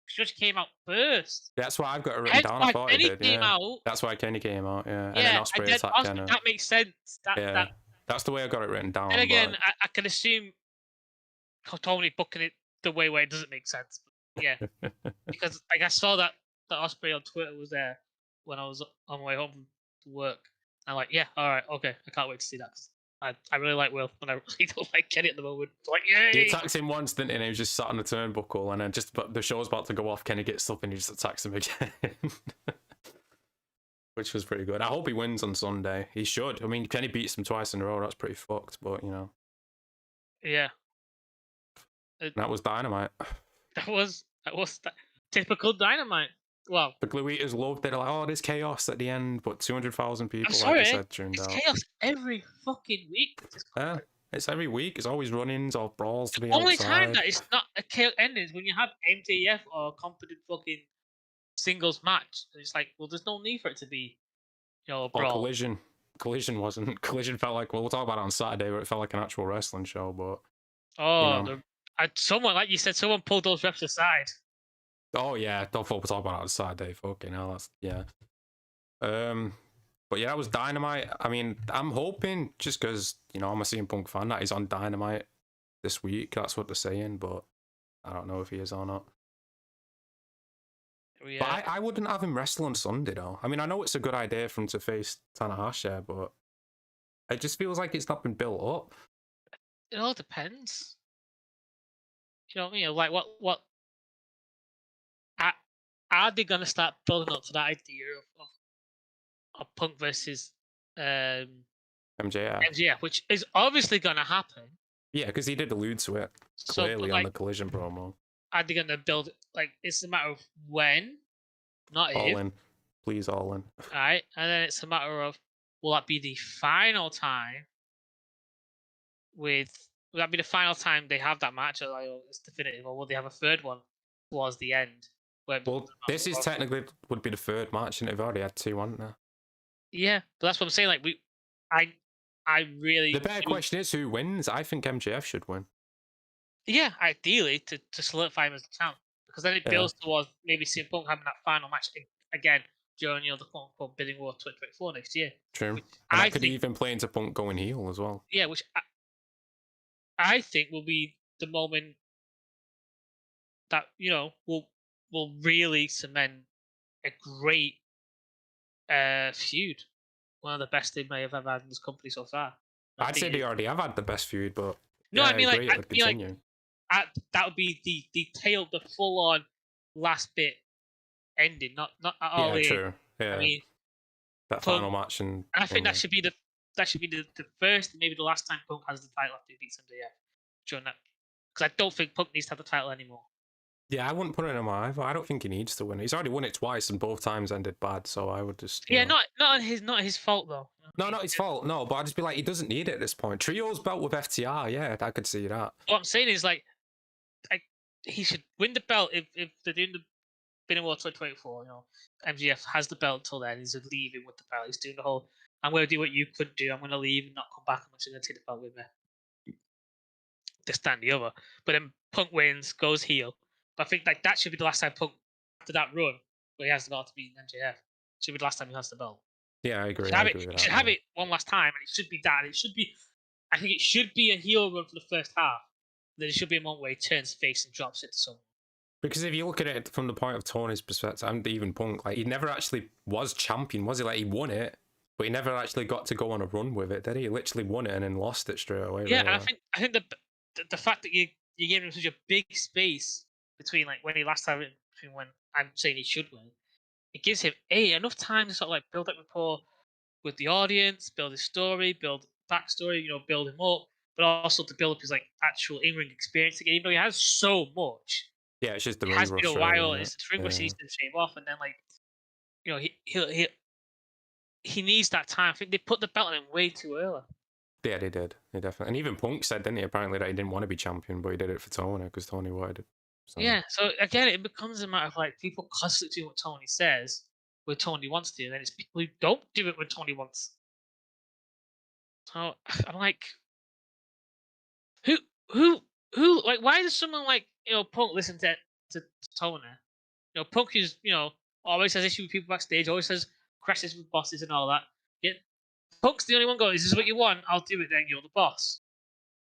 just came out first. That's why I've got it written down. I thought Kenny he did. Came out. That's why Kenny came out. Yeah. And then Ospreay attacked Kenny. That makes sense. That's the way I got it written down. And again, I can assume Tony booking it the way where it doesn't make sense. But yeah, because like I saw that Ospreay on Twitter was there when I was on my way home from work. I'm like, yeah, all right, okay, I can't wait to see that. I really like Will, and I really don't like Kenny at the moment. It's like, yay! He attacks him once, didn't he? And he was just sat on the turnbuckle, and then the show's about to go off. Kenny gets up and he just attacks him again, which was pretty good. I hope he wins on Sunday. He should. I mean, Kenny beats him twice in a row. That's pretty fucked, but you know. Yeah. That was Dynamite. That was typical Dynamite. Well, the Glue Eaters loved it. They're like, oh, there's chaos at the end, but 200,000 people, like I said, tuned out. It's chaos every fucking week. Yeah, it's every week. It's always run-ins or brawls to be outside. The only time that it's not a chaos ending is when you have MJF or a competent fucking singles match. It's like, well, there's no need for it to be, a brawl. Or Collision. Collision wasn't. Collision felt like, well, we'll talk about it on Saturday, where it felt like an actual wrestling show, but... someone, like you said, someone pulled those reps aside. Oh yeah, don't talk about it on Saturday. Fucking hell, that's yeah. But yeah, that was Dynamite. I mean, I'm hoping just because I'm a CM Punk fan that he's on Dynamite. this week. That's what they're saying, but I don't know if he is or not. Yeah. But I wouldn't have him wrestle on Sunday, though. I mean, I know it's a good idea for him to face Tanahashi, but it just feels like it's not been built up. It all depends. You know what I mean? Like, what are they gonna start building up to that idea of Punk versus MJF, which is obviously gonna happen. Yeah, because he did allude to it clearly on the Collision promo. Are they gonna build it? Like, it's a matter of when, not all if. in, please, all in. All right, and then it's a matter of, will that be the final time? Will that be the final time they have that match? Or like, it's definitive, or will they have a third one towards the end? Well, this is technically would be the third match, and they've already had two, haven't they? Yeah, but that's what I'm saying. Like, I really. The better question is who wins. I think MJF should win. Yeah, ideally to solidify him as the champ, because then it builds towards maybe CM Punk having that final match again during the quote-unquote bidding war 2024 next year. True, and I could even play into Punk going heel as well. Yeah, which I think will be the moment that will really cement a great feud, one of the best they may have ever had in this company so far. I'd say they already have had the best feud, but no, I mean agree, like, that would be the tail, the full on last bit ending, not all the. True. Yeah, I mean, that final match, and I think that should be the first and maybe the last time Punk has the title after he beats MJF during that, because I don't think Punk needs to have the title anymore. Yeah, I wouldn't put it in my either. I don't think he needs to win. He's already won it twice, and both times ended bad. So I would just not his fault though. No, not his fault. No, but I'd just be like, he doesn't need it at this point. Trios belt with FTR, yeah, I could see that. What I'm saying is like he should win the belt if they're doing the Bidding War 2024. MJF has the belt until then. He's leaving with the belt. He's doing the whole, I'm going to do what you couldn't do. I'm going to leave and not come back. I'm just going to take the belt with me. This, that, and the other. But then Punk wins, goes heel. But I think like that should be the last time Punk, after that run, where he has the belt to beat MJF, should be the last time he has the belt. Yeah, I agree. He should have it one last time, and it should be that. It should be, I think it should be a heel run for the first half. Then it should be a moment where he turns face and drops it to someone. Because if you look at it from the point of Tony's perspective, and even Punk, like he never actually was champion, was he? Like he won it, but he never actually got to go on a run with it, did he? He literally won it and then lost it straight away. Yeah, really. and I think the fact that you gave him such a big space between like when he last had it, between when I'm saying he should win, it gives him enough time to sort of like build up rapport with the audience, build his story, build backstory, build him up, but also to build up his like actual in-ring experience again. Even though he has so much. Yeah, it's just the ring rust. It has been a while. It's the ring rust he needs to shave off, and then like, he needs that time. I think they put the belt on him way too early. Yeah, they did. They definitely. And even Punk said, didn't he, apparently that he didn't want to be champion, but he did it for Tony because Tony wanted it. So. Yeah. So again, it becomes a matter of like people constantly do what Tony says, where Tony wants to, and then it's people who don't do it when Tony wants. So I'm like, who like, why does someone like Punk listen to Tony? Punk is always has issues with people backstage, always has crashes with bosses and all that. Yet Punk's the only one going, "This is what you want, I'll do it. Then you're the boss."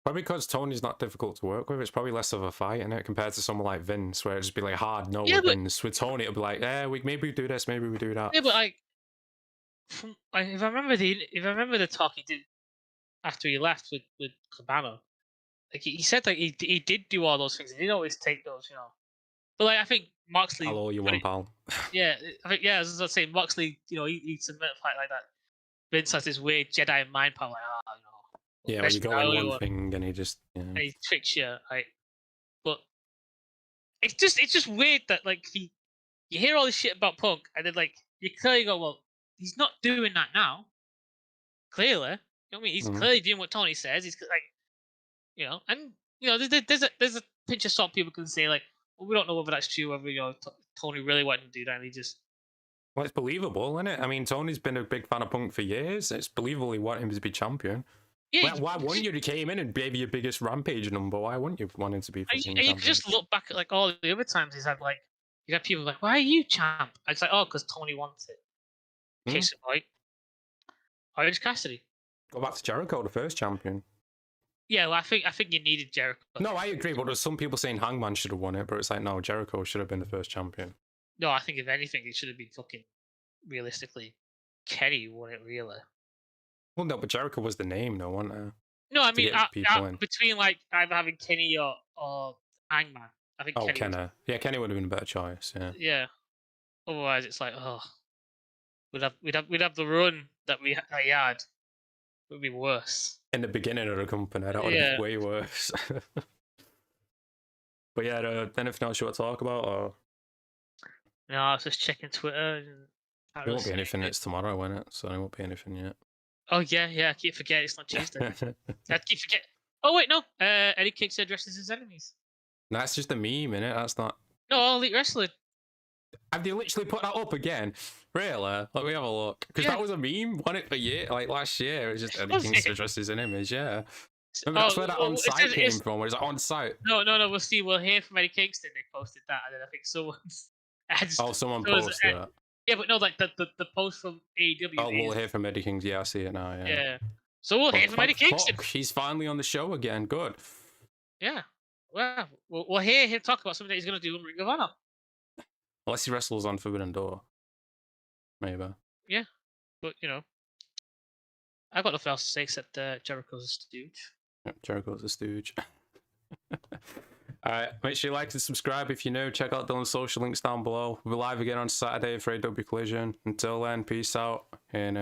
Probably because Tony's not difficult to work with. It's probably less of a fight, isn't it, compared to someone like Vince, where it'd just be like hard no with Vince. With Tony, it'll be like, maybe we do this, maybe we do that. Yeah, but like, if I remember the talk he did after he left with Cabana, like he said like he did do all those things. He didn't always take those, But like I think Moxley. I'll owe you one, pal. Yeah, I think as I was saying, Moxley, he submitted a fight like that. Vince has this weird Jedi mind power, like yeah, when you go in one thing and he just and he tricks you, right? But it's just weird that like you hear all this shit about Punk, and then like you clearly go, well, he's not doing that now. Clearly, you know what I mean? He's clearly doing what Tony says. He's like, and there's a pinch of salt people can say like, well, we don't know whether that's true, whether Tony really wanted to do that, and he just. Well, it's believable, isn't it? I mean, Tony's been a big fan of Punk for years. It's believable he wanted him to be champion. Yeah, why wouldn't you? He came in and gave you your biggest rampage number. Why wouldn't you want him to be champion? You can just look back at like all the other times he's had like you got people like, why are you champ? And it's like, oh, because Tony wants it. Case in point, Orange Cassidy. Go back to Jericho, the first champion. Yeah, well, I think you needed Jericho. No, I agree, but there's some people saying Hangman should have won it, but it's like, no, Jericho should have been the first champion. No, I think if anything, it should have been fucking realistically Kenny who won it, really. Well, no, but Jericho was the name, though, wasn't it? No, I mean, between like either having Kenny or Hangman, I think Kenny. Kenny. Yeah, Kenny would have been a better choice. Yeah. Yeah. Otherwise, it's like, oh, we'd have the run that he had. It would be worse. In the beginning of the company, that would have been way worse. But yeah, anything else you want to talk about? Or no, I was just checking Twitter. There won't be anything. It's tomorrow, won't it? So there won't be anything yet. Oh yeah. I keep forgetting it's not Tuesday. I keep forgetting. Oh wait, no. Eddie Kingston addresses his enemies. That's just a meme, innit? That's not. No, All Elite Wrestling. Have they literally put that up again? Really? Let me have a look. Because that was a meme, wasn't it, for like last year? It was just Eddie Kingston addresses his enemies, yeah. That's where that on-site came from. Was it on-site? No. We'll see. We'll hear from Eddie Kingston. They posted that, and then I think someone's. Someone posted that. Yeah, but no, like the post from AEW. Oh, we'll hear from Eddie Kingston. Yeah, I see it now. Yeah. Yeah. So we'll hear from Eddie Kingston. He's finally on the show again. Good. Yeah. Well, we'll hear him talk about something that he's going to do in Ring of Honor. Unless he wrestles on Forbidden Door. Maybe. Yeah, but I've got nothing else to say except Jericho's a stooge. Yep, Jericho's a stooge. Alright, make sure you like and subscribe if you're new. Check out Dylan's social links down below. We'll be live again on Saturday for AEW Collision. Until then, peace out and